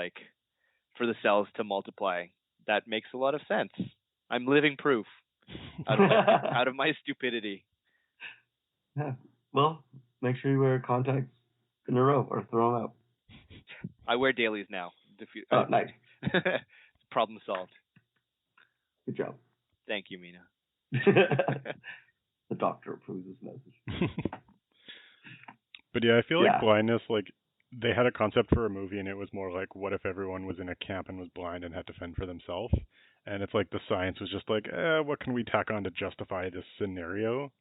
for the cells to multiply, that makes a lot of sense. I'm living proof out of my stupidity. Yeah. Well, make sure you wear contacts in a row or throw them out. I wear dailies now. Oh, nice. Problem solved. Good job. Thank you, Mena. The doctor approves this message. But yeah, I feel like blindness, they had a concept for a movie, and it was more what if everyone was in a camp and was blind and had to fend for themselves? And it's the science was just what can we tack on to justify this scenario?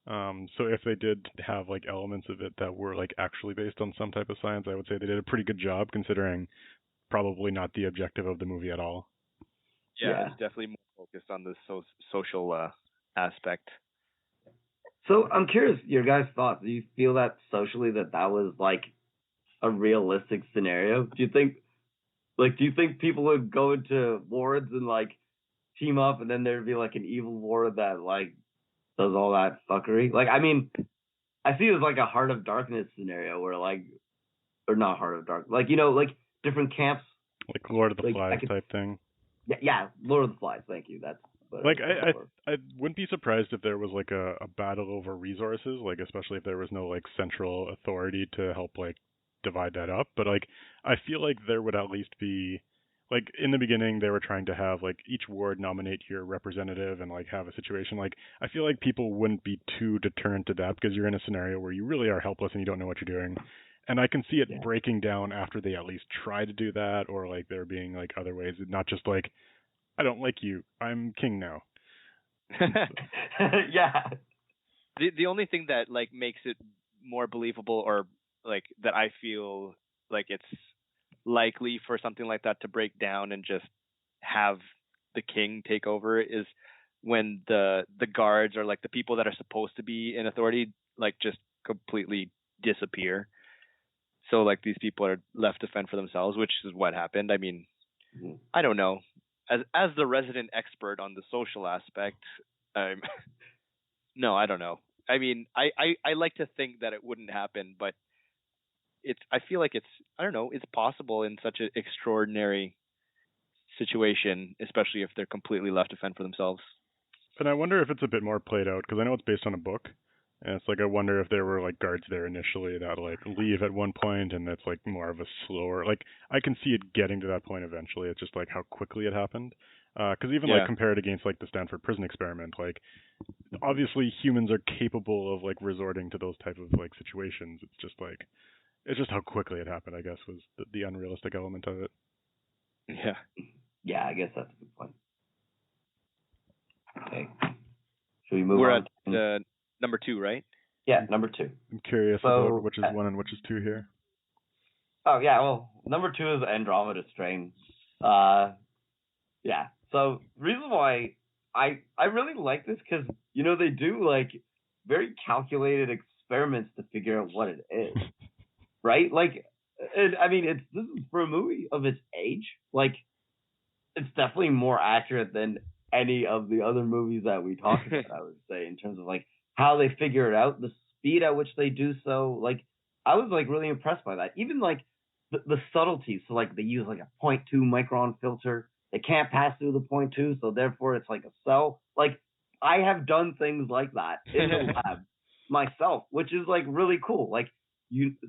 So if they did have elements of it that were actually based on some type of science, I would say they did a pretty good job, considering probably not the objective of the movie at all. Yeah. It's definitely more focused on the social aspect. So I'm curious, your guys' thoughts. Do you feel that socially that was a realistic scenario? Do you think people would go into wards and team up, and then there'd be an evil ward that does all that fuckery? I mean, I see it as a Heart of Darkness scenario where or not Heart of Darkness, different camps, Lord of the Flies type thing. Yeah, Lord of the Flies. Thank you. That's I wouldn't be surprised if there was a battle over resources, especially if there was no central authority to help divide that up. But I feel there would at least be in the beginning they were trying to have each ward nominate your representative and have a situation. I feel people wouldn't be too deterrent to that because you're in a scenario where you really are helpless and you don't know what you're doing. And I can see it breaking down after they at least try to do that, or there being other ways, not just I don't like you, I'm king now. Yeah. The only thing that makes it more believable, or that I feel it's likely for something like that to break down and just have the king take over, is when the guards or the people that are supposed to be in authority just completely disappear. So these people are left to fend for themselves, which is what happened. I mean, I don't know. As the resident expert on the social aspect, no, I don't know. I mean, I like to think that it wouldn't happen, but I feel it's, I don't know, it's possible in such an extraordinary situation, especially if they're completely left to fend for themselves. And I wonder if it's a bit more played out, because I know it's based on a book, and it's I wonder if there were guards there initially that leave at one point, and it's more of a slower, I can see it getting to that point eventually. It's just how quickly it happened. Because even compared against the Stanford prison experiment, obviously humans are capable of resorting to those type of situations. It's just it's just how quickly it happened, I guess, was the unrealistic element of it. Yeah. Yeah, I guess that's a good point. Okay. Should we move on? We're at number 2, right? Yeah, number 2. I'm curious about which is 1 and which is 2 here. Oh, yeah, well, number 2 is Andromeda Strain. Yeah, So the reason why I really like this because they do like very calculated experiments to figure out what it is, right? Like, I mean, this is for a movie of its age. Like, it's definitely more accurate than any of the other movies that we talked about. I would say in terms of like how they figure it out, the speed at which they do so. Like, I was like really impressed by that. Even like the subtleties. So like they use like a 0.2 micron filter. They can't pass through the 0.2, so therefore it's like a cell. Like I have done things like that in the lab myself, which is like really cool. Like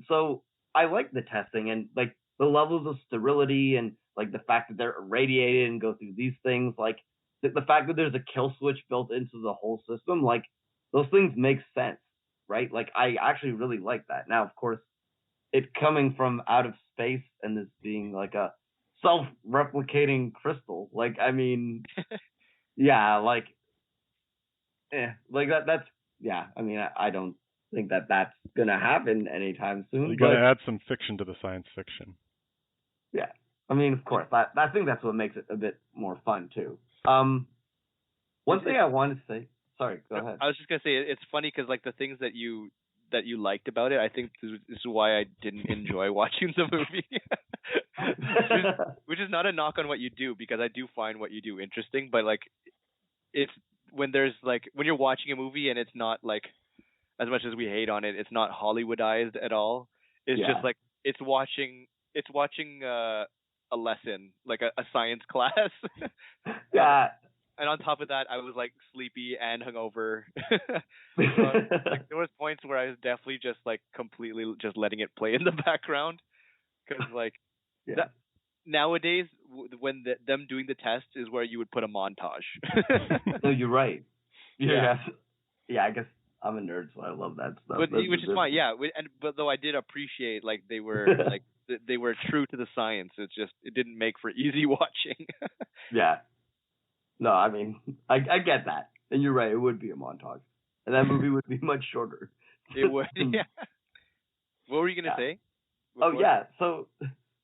so I like the testing and like the levels of sterility and like the fact that they're irradiated and go through these things. Like the fact that there's a kill switch built into the whole system. Like those things make sense, right? Like I actually really like that. Now, of course, it coming from out of space and this being like a self-replicating crystal. Like, I mean, yeah, like that's, yeah, I mean, I don't think that that's going to happen anytime soon. You got to add some fiction to the science fiction. Yeah. I mean, of course, I think that's what makes it a bit more fun, too. One thing I wanted to say, sorry, go ahead. I was just going to say, it's funny because, like, the things that you liked about it, I think this is why I didn't enjoy watching the movie. which is not a knock on what you do, because I do find what you do interesting, but like it's when you're watching a movie and it's not like, as much as we hate on it, it's not Hollywoodized at all. It's just like it's watching a lesson, like a science class. Yeah. And on top of that, I was like sleepy and hungover. Like, there was points where I was definitely just like completely just letting it play in the background, because like nowadays when them doing the test is where you would put a montage. No, you're right. Yeah. I guess I'm a nerd, so I love that stuff. Which is fine. Yeah, but though I did appreciate like they were like they were true to the science. It's just it didn't make for easy watching. Yeah. No, I mean, I get that. And you're right, it would be a montage. And that movie would be much shorter. It would, yeah. What were you going to say? Oh, yeah. So,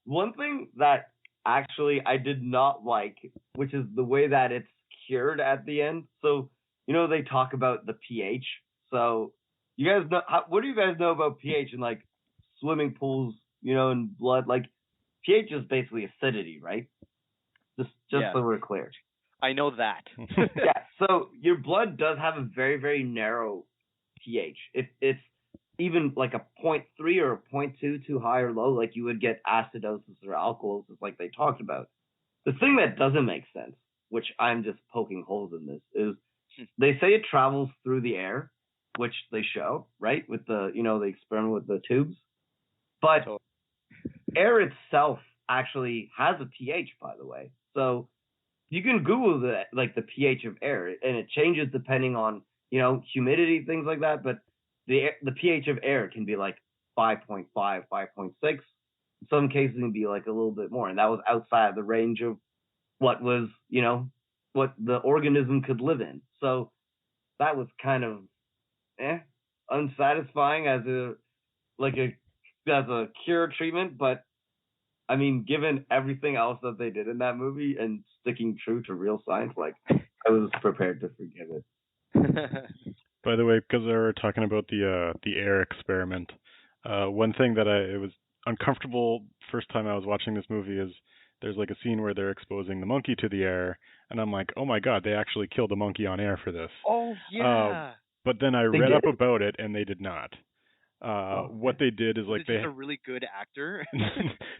one thing that actually I did not like, which is the way that it's cured at the end. So, they talk about the pH. So, you guys know, what do you guys know about pH in, like, swimming pools, and blood? Like, pH is basically acidity, right? Just so we're clear. I know that. Yeah, so your blood does have a very, very narrow pH. If it's even like a 0.3 or a 0.2 too high or low, like you would get acidosis or alkalosis like they talked about. The thing that doesn't make sense, which I'm just poking holes in this, is they say it travels through the air, which they show, right? With the, the experiment with the tubes. But air itself actually has a pH, by the way. So you can Google the pH of air, and it changes depending on, humidity, things like that. But the pH of air can be like 5.5, 5.6. In some cases, it can be like a little bit more. And that was outside the range of what was, what the organism could live in. So that was kind of unsatisfying as a cure treatment. But I mean, given everything else that they did in that movie and sticking true to real science, like, I was prepared to forgive it. By the way, because we were talking about the air experiment, one thing that it was uncomfortable first time I was watching this movie is there's like a scene where they're exposing the monkey to the air, and I'm like, oh my god, they actually killed the monkey on air for this. Oh yeah. But then I read up about it, and they did not. What they did is like they a really good actor.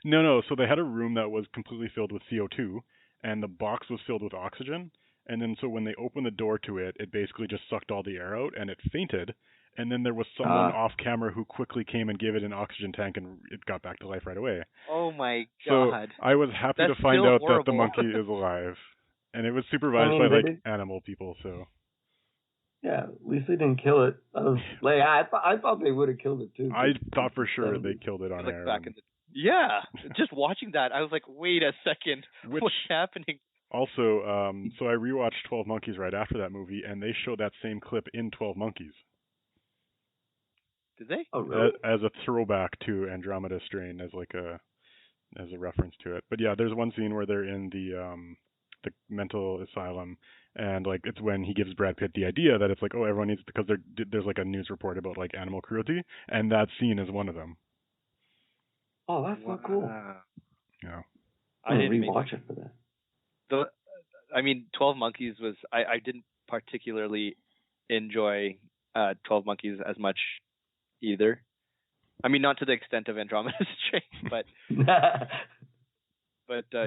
No. So they had a room that was completely filled with CO2, and the box was filled with oxygen. And then so when they opened the door to it, it basically just sucked all the air out, and it fainted. And then there was someone off camera who quickly came and gave it an oxygen tank, and it got back to life right away. Oh my god! So I was happy to find out that the monkey is alive, and it was supervised by like animal people. So. Yeah, at least they didn't kill it. I thought they would have killed it too. I thought for sure they killed it on like air. Yeah, just watching that, I was like, wait a second, what's happening? Also, so I rewatched 12 Monkeys right after that movie, and they showed that same clip in 12 Monkeys. Did they? Oh, really? As a throwback to Andromeda Strain, as a reference to it. But yeah, there's one scene where they're in the the mental asylum, and like it's when he gives Brad Pitt the idea that it's like, oh, everyone needs, because there's like a news report about like animal cruelty, and that scene is one of them. Oh, that's so cool. Yeah. I didn't rewatch it for that. 12 Monkeys was, I didn't particularly enjoy 12 Monkeys as much either. I mean, not to the extent of Andromeda's Strain, but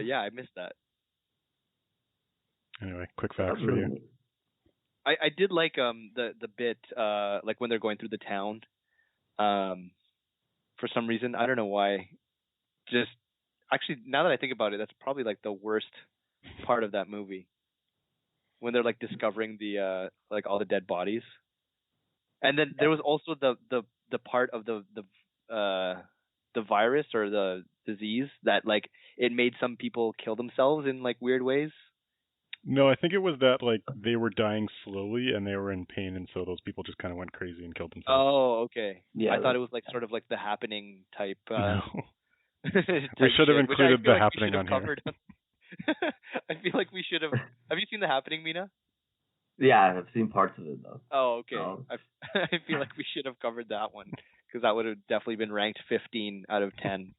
yeah, I missed that. Anyway, quick facts for you. I did like the bit like when they're going through the town. For some reason, I don't know why. Just actually, now that I think about it, that's probably like the worst part of that movie, when they're like discovering the like all the dead bodies. And then there was also the part of the virus or the disease that like it made some people kill themselves in like weird ways. No, I think it was that like they were dying slowly and they were in pain, and so those people just kind of went crazy and killed themselves. Oh, okay. Yeah, I thought it was like sort of like the Happening type. No. We should have included the Happening on here. I feel like we should have. Have you seen The Happening, Mena? Yeah, I've seen parts of it though. Oh, okay. I feel like we should have covered that one, because that would have definitely been ranked 15 out of 10.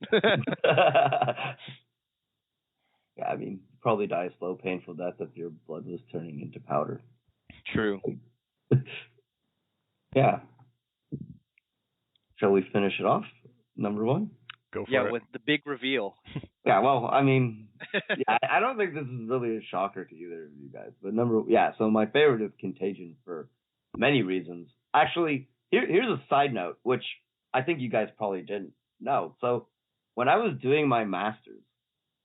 Yeah, I mean, you probably die a slow, painful death if your blood was turning into powder. True. Yeah. Shall we finish it off? Number one? Go for it. Yeah, with the big reveal. Yeah, well, I mean, yeah, I don't think this is really a shocker to either of you guys. But so my favorite is Contagion for many reasons. Actually, here's a side note, which I think you guys probably didn't know. So when I was doing my master's,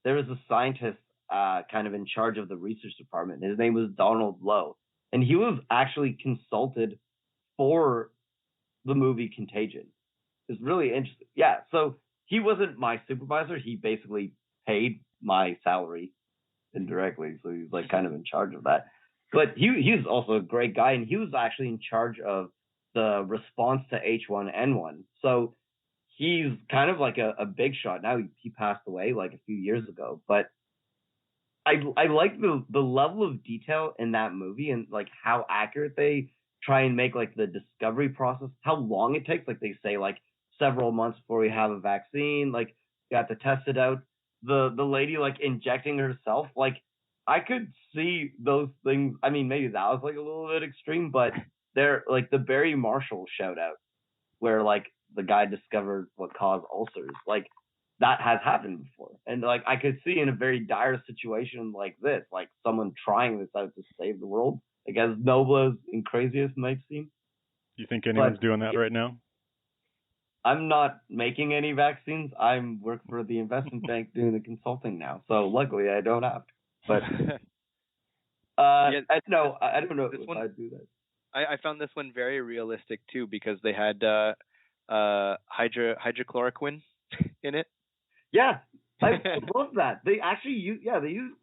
there was a scientist kind of in charge of the research department. His name was Donald Lowe, and he was actually consulted for the movie Contagion. It's really interesting. Yeah, so he wasn't my supervisor. He basically paid my salary indirectly, so he was like kind of in charge of that. But he was also a great guy, and he was actually in charge of the response to H1N1. So he's kind of like a big shot. Now he passed away like a few years ago, but I like the level of detail in that movie, and like how accurate they try and make like the discovery process, how long it takes. Like they say like several months before we have a vaccine, like you have to test it out. The lady like injecting herself, like I could see those things. I mean, maybe that was like a little bit extreme, but they're like the Barry Marshall shout out where like the guy discovered what caused ulcers. Like that has happened before. And like I could see in a very dire situation like this, like someone trying this out to save the world, like as noble and crazy as it might seem. You think anyone's doing that right now? I'm not making any vaccines. I'm working for the investment bank doing the consulting now. So luckily I don't have to. But I don't know if I'd do that. I found this one very realistic too, because they had hydrochloroquine in it. Yeah, I love that. They actually use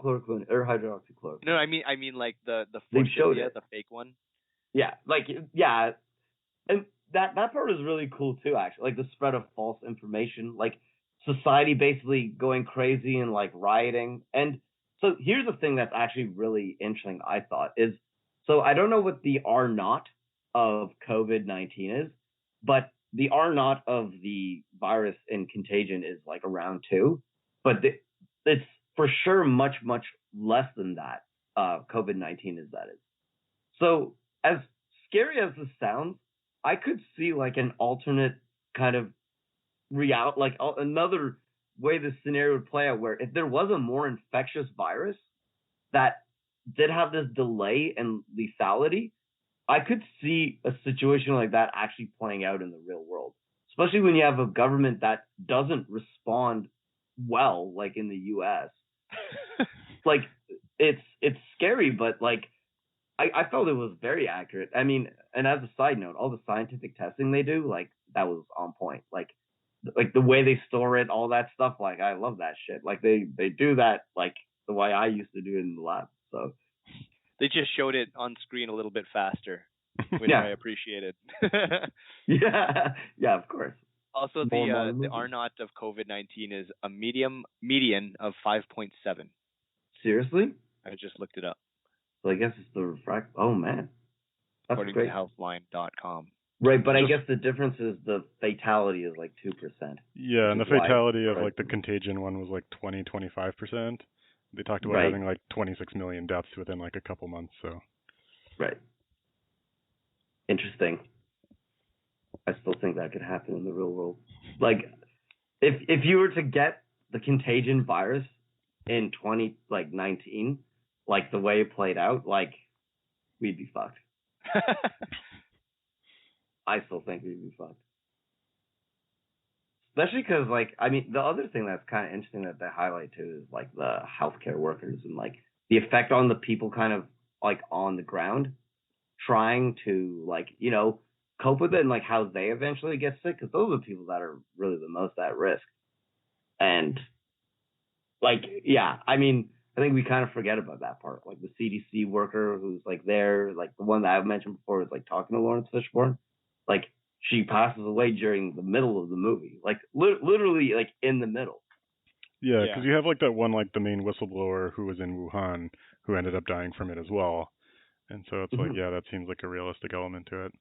chloroquine or hydroxychloroquine. No, I mean like the Fortune, the fake one. Yeah, and that part is really cool too. Actually, like the spread of false information, like society basically going crazy and like rioting. And so here's the thing that's actually really interesting. I thought is, so I don't know what the R naught of COVID-19 is, but the R naught of the virus in Contagion is like around 2, but it's for sure much, much less than that. COVID-19 is, that is. So as scary as this sounds, I could see like an alternate kind of reality, like another way this scenario would play out, where if there was a more infectious virus that did have this delay and lethality, I could see a situation like that actually playing out in the real world, especially when you have a government that doesn't respond well, like in the U.S. Like it's scary, but like I felt it was very accurate. I mean, and as a side note, all the scientific testing they do, like that was on point. Like the way they store it, all that stuff. Like I love that shit. Like they do that like the way I used to do it in the lab. So. They just showed it on screen a little bit faster, which I appreciated. Yeah, of course. Also, the R naught of COVID-19 is a median of 5.7. Seriously? I just looked it up. So I guess it's the refract. Oh man, that's according great. to healthline.com. Right, but I guess the difference is the fatality is like 2%. Yeah, and the fatality of like the contagion one was like 25%. They talked about having like 26 million deaths within like a couple months. So. Right. Interesting. I still think that could happen in the real world. Like, if you were to get the contagion virus in 2019, like the way it played out, like we'd be fucked. I still think we'd be fucked. Especially because, like, I mean, the other thing that's kind of interesting that they highlight too is like the healthcare workers and like the effect on the people kind of like on the ground trying to like, you know, cope with it and like how they eventually get sick, because those are the people that are really the most at risk. And like, yeah, I mean, I think we kind of forget about that part. Like the CDC worker who's like there, like the one that I've mentioned before is like talking to Lawrence Fishburne, like she passes away during the middle of the movie, like literally like in the middle. Yeah, because you have like that one, like the main whistleblower who was in Wuhan who ended up dying from it as well. And so it's like, yeah, that seems like a realistic element to it.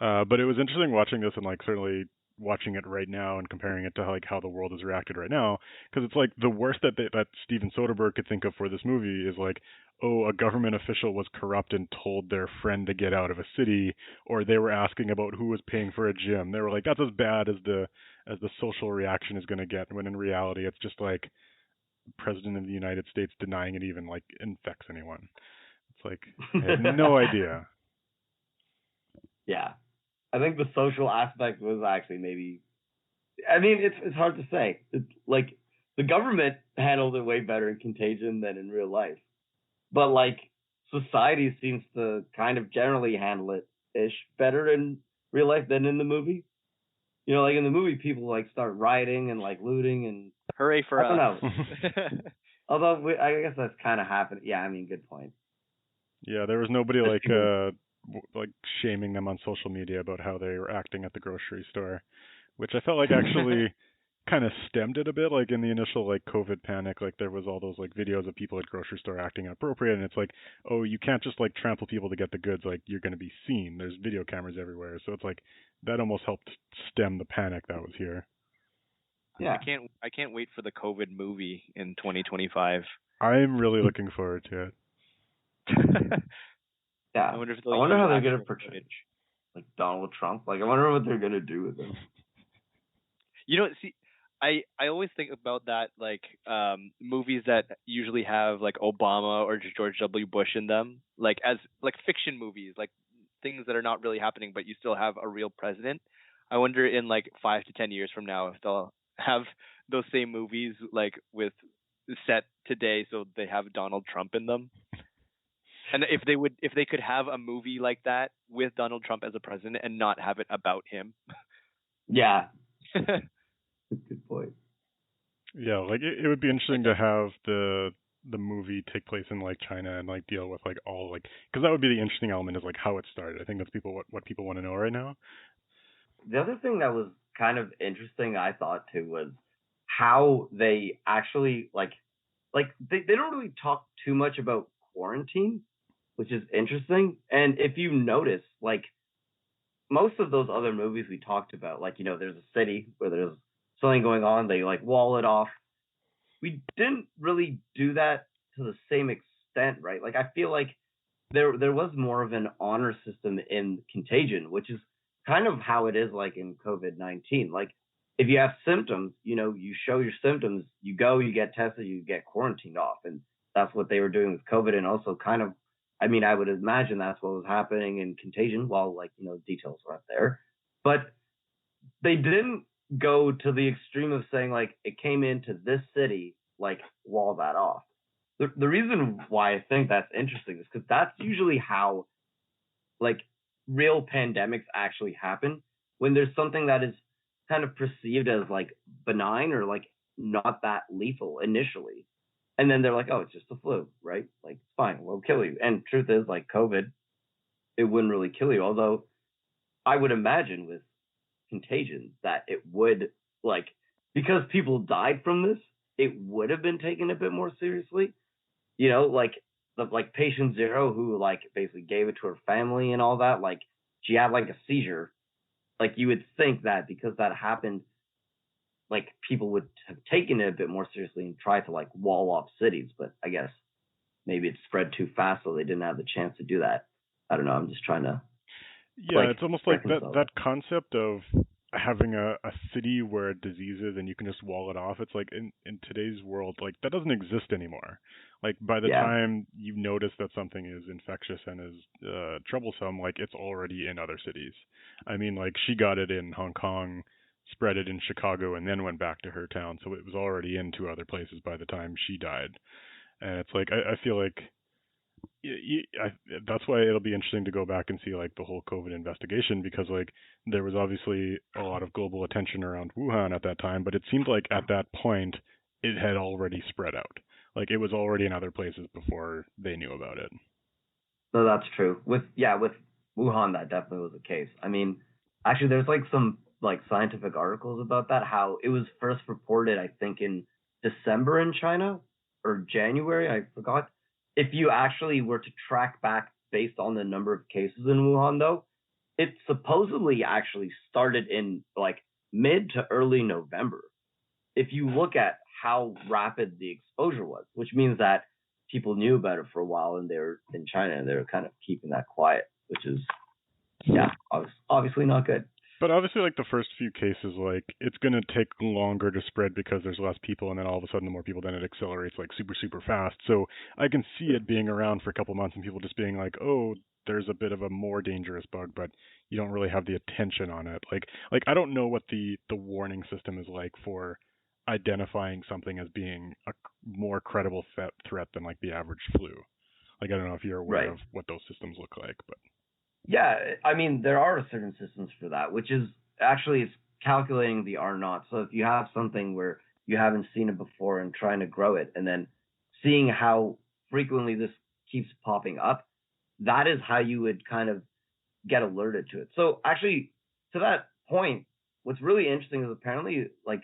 But it was interesting watching this and like certainly watching it right now and comparing it to like how the world has reacted right now, because it's like the worst that Steven Soderbergh could think of for this movie is like, oh, a government official was corrupt and told their friend to get out of a city, or they were asking about who was paying for a gym. They were like, that's as bad as the social reaction is going to get, when in reality it's just like President of the United States denying it even like infects anyone. It's like, I have no idea. Yeah. I think the social aspect was actually maybe, I mean, it's hard to say. It's like the government handled it way better in Contagion than in real life. But like society seems to kind of generally handle it ish better in real life than in the movie. You know, like in the movie, people like start rioting and like looting and hooray for us. I don't know. Although I guess that's kind of happened. Yeah, I mean, good point. Yeah, there was nobody like shaming them on social media about how they were acting at the grocery store, which I felt like actually kind of stemmed it a bit. Like in the initial like COVID panic, like there was all those like videos of people at grocery store acting inappropriate, and it's like, oh, you can't just like trample people to get the goods. Like you're going to be seen. There's video cameras everywhere, so it's like that almost helped stem the panic that was here. Yeah, I can't wait for the COVID movie in 2025. I'm really looking forward to it. Yeah, I wonder how they're gonna portray like Donald Trump. Like, I wonder what they're gonna do with him. You know, see, I always think about that, like movies that usually have like Obama or George W. Bush in them, like as like fiction movies, like things that are not really happening, but you still have a real president. I wonder in like 5 to 10 years from now if they'll have those same movies like with set today, so they have Donald Trump in them. And if they could have a movie like that with Donald Trump as a president and not have it about him. Yeah. Good point. Yeah, like it would be interesting to have the movie take place in like China and like deal with like all like, because that would be the interesting element, is like how it started. I think that's what people want to know right now. The other thing that was kind of interesting, I thought too, was how they actually like they don't really talk too much about quarantine, which is interesting. And if you notice, like most of those other movies we talked about, like, you know, there's a city where there's something going on, they like wall it off. We didn't really do that to the same extent, right? Like I feel like there was more of an honor system in Contagion, which is kind of how it is like in COVID-19. Like if you have symptoms, you know, you show your symptoms, you go, you get tested, you get quarantined off. And that's what they were doing with COVID. And also kind of, I mean, I would imagine that's what was happening in Contagion, while like, you know, details weren't there. But they didn't go to the extreme of saying like it came into this city, like wall that off. The reason why I think that's interesting is because that's usually how like real pandemics actually happen, when there's something that is kind of perceived as like benign or like not that lethal initially. And then they're like, oh, it's just the flu, right? Like, it's fine, it won't kill you. And truth is, like COVID, it wouldn't really kill you. Although I would imagine with Contagion that it would, like, because people died from this, it would have been taken a bit more seriously. You know, like the like patient zero who like basically gave it to her family and all that, like she had like a seizure. Like you would think that because that happened, like people would have taken it a bit more seriously and tried to like wall off cities, but I guess maybe it spread too fast, so they didn't have the chance to do that. I don't know. I'm just trying to Yeah, like it's almost like reconcile that concept of having a city where a disease is and you can just wall it off. It's like in today's world, like that doesn't exist anymore. Like by the Yeah, time you notice that something is infectious and is troublesome, like it's already in other cities. I mean, like she got it in Hong Kong, spread it in Chicago, and then went back to her town, so it was already in two other places by the time she died. And it's like I feel like that's why it'll be interesting to go back and see like the whole COVID investigation, because like there was obviously a lot of global attention around Wuhan at that time, but it seemed like at that point it had already spread out. Like it was already in other places before they knew about it. no, that's true. With Wuhan, that definitely was the case. I mean, actually, there's like some like scientific articles about that. How it was first reported, I think, in December in China or January, I forgot. If you actually were to track back based on the number of cases in Wuhan, though, it supposedly actually started in like mid to early November. If you look at how rapid the exposure was, which means that people knew about it for a while and they were in China and they were kind of keeping that quiet, which is, yeah, obviously not good. But obviously, like the first few cases, like it's gonna take longer to spread because there's less people, and then all of a sudden, the more people, then it accelerates like super, super fast. So I can see it being around for a couple months, and people just being like, "Oh, there's a bit of a more dangerous bug," but you don't really have the attention on it. Like I don't know what the warning system is like for identifying something as being a more credible threat than like the average flu. Like I don't know if you're aware Right. of what those systems look like, but Yeah, I mean, there are certain systems for that, which is actually it's calculating the R naught. So if you have something where you haven't seen it before and trying to grow it, and then seeing how frequently this keeps popping up, that is how you would kind of get alerted to it. So actually, to that point, what's really interesting is apparently like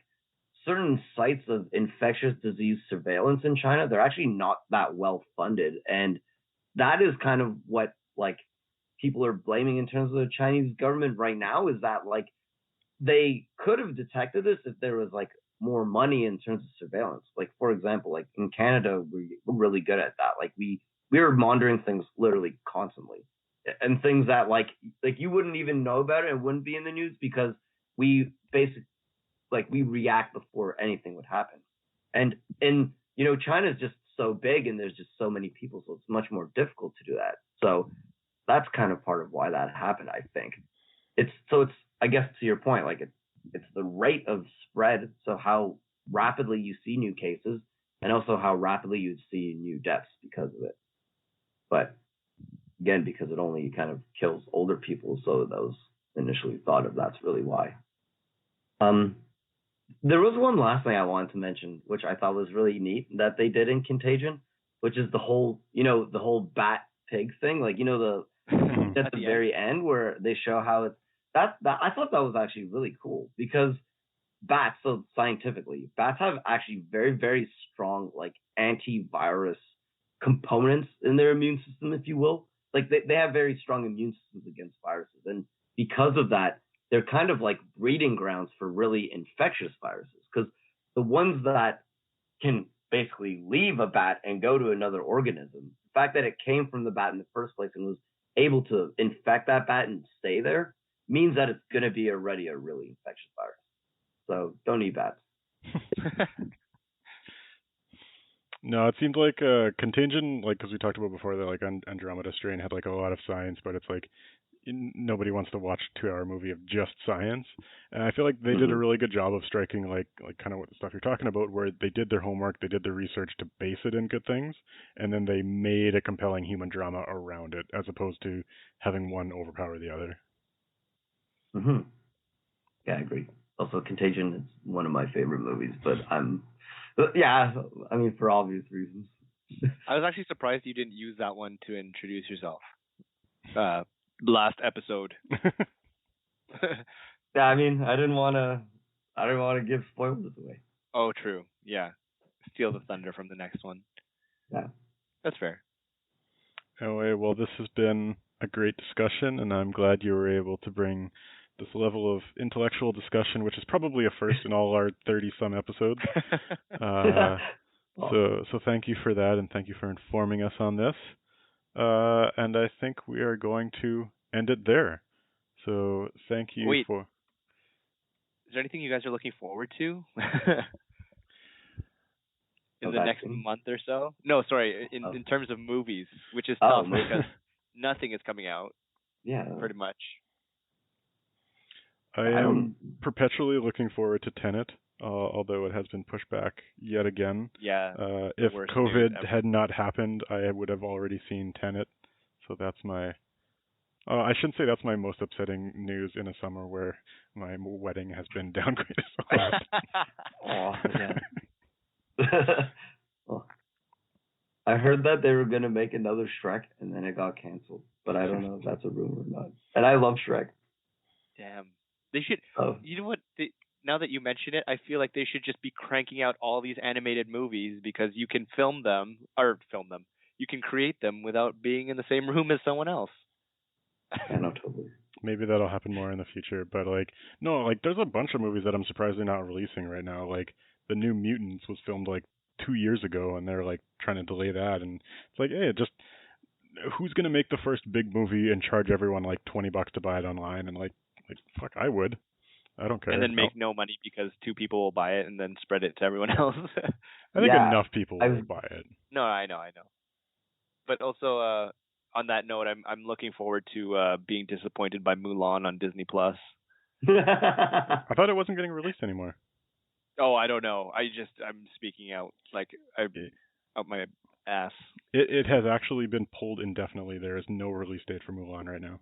certain sites of infectious disease surveillance in China, they're actually not that well funded, and that is kind of what like people are blaming in terms of the Chinese government right now, is that like they could have detected this if there was like more money in terms of surveillance. Like for example, like in Canada, we're really good at that. Like we are monitoring things literally constantly, and things that like you wouldn't even know about it and wouldn't be in the news because we basically like we react before anything would happen. And China's just so big and there's just so many people, so it's much more difficult to do that. So that's kind of part of why that happened, I think. It's I guess to your point, like it's the rate of spread, so how rapidly you see new cases and also how rapidly you see new deaths because of it. But again, because it only kind of kills older people, so those initially thought of that's really why. Um, there was one last thing I wanted to mention, which I thought was really neat that they did in Contagion, which is the whole bat pig thing. Like, at the very end where they show how it's that I thought that was actually really cool because bats, so scientifically, bats have actually very, very strong like antivirus components in their immune system, if you will. Like they have very strong immune systems against viruses. And because of that, they're kind of like breeding grounds for really infectious viruses. Because the ones that can basically leave a bat and go to another organism, the fact that it came from the bat in the first place and was able to infect that bat and stay there means that it's going to be already a really infectious virus. So don't eat bats. No, it seemed like Contagion, like because we talked about before, that like Andromeda Strain had like a lot of science, but it's like nobody wants to watch a 2-hour movie of just science. And I feel like they did a really good job of striking like kind of what the stuff you're talking about, where they did their homework, they did their research to base it in good things, and then they made a compelling human drama around it, as opposed to having one overpower the other. Mm-hmm. Yeah, I agree. Also, Contagion is one of my favorite movies, but I mean, for obvious reasons. I was actually surprised you didn't use that one to introduce yourself. Last episode. Yeah, I mean, I didn't want to give spoilers away. Oh, true. Yeah, steal the thunder from the next one. Yeah, that's fair. Anyway, well, this has been a great discussion, and I'm glad you were able to bring this level of intellectual discussion, which is probably a first in all our 30-some episodes. So thank you for that, and thank you for informing us on this. And I think we are going to end it there. So thank you for... Is there anything you guys are looking forward to in the next month or so? No, sorry, in terms of movies, which is tough because nothing is coming out. Yeah. Pretty much. I am perpetually looking forward to Tenet, although it has been pushed back yet again. Yeah. If COVID had not happened, I would have already seen Tenet. So that's my... I shouldn't say that's my most upsetting news in a summer where my wedding has been downgraded so fast. Well, I heard that they were going to make another Shrek, and then it got canceled. But I don't know if that's a rumor or not. And I love Shrek. Damn. They should... You know what? Now that you mention it, I feel like they should just be cranking out all these animated movies because you can film them. You can create them without being in the same room as someone else. I know, totally. Maybe that'll happen more in the future, but there's a bunch of movies that I'm surprised they're not releasing right now. Like the New Mutants was filmed 2 years ago, and they're trying to delay that, and it's hey, just who's gonna make the first big movie and charge everyone $20 to buy it online? And fuck, I would. I don't care. And then make no money because 2 people will buy it and then spread it to everyone else. I think enough people will buy it. No, I know. But also, on that note, I'm looking forward to being disappointed by Mulan on Disney Plus. I thought it wasn't getting released anymore. Oh, I don't know. I'm speaking out out my ass. It has actually been pulled indefinitely. There is no release date for Mulan right now.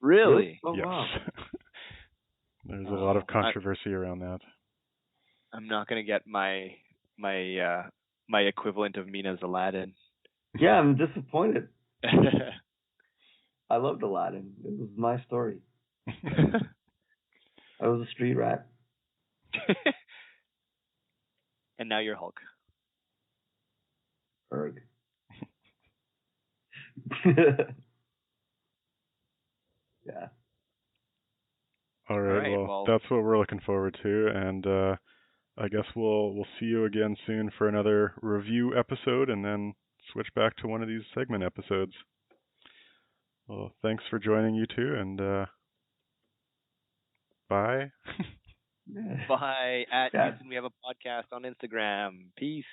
Really? Oh, yes. Wow. There's a lot of controversy around that. I'm not gonna get my equivalent of Mena's Aladdin. Yeah, I'm disappointed. I loved Aladdin. It was my story. I was a street rat. And now you're Hulk. Erg. Yeah. All right, well, that's what we're looking forward to, and I guess we'll see you again soon for another review episode, and then switch back to one of these segment episodes. Well, thanks for joining, you two, and bye. Bye. At Houston, we have a podcast on Instagram. Peace.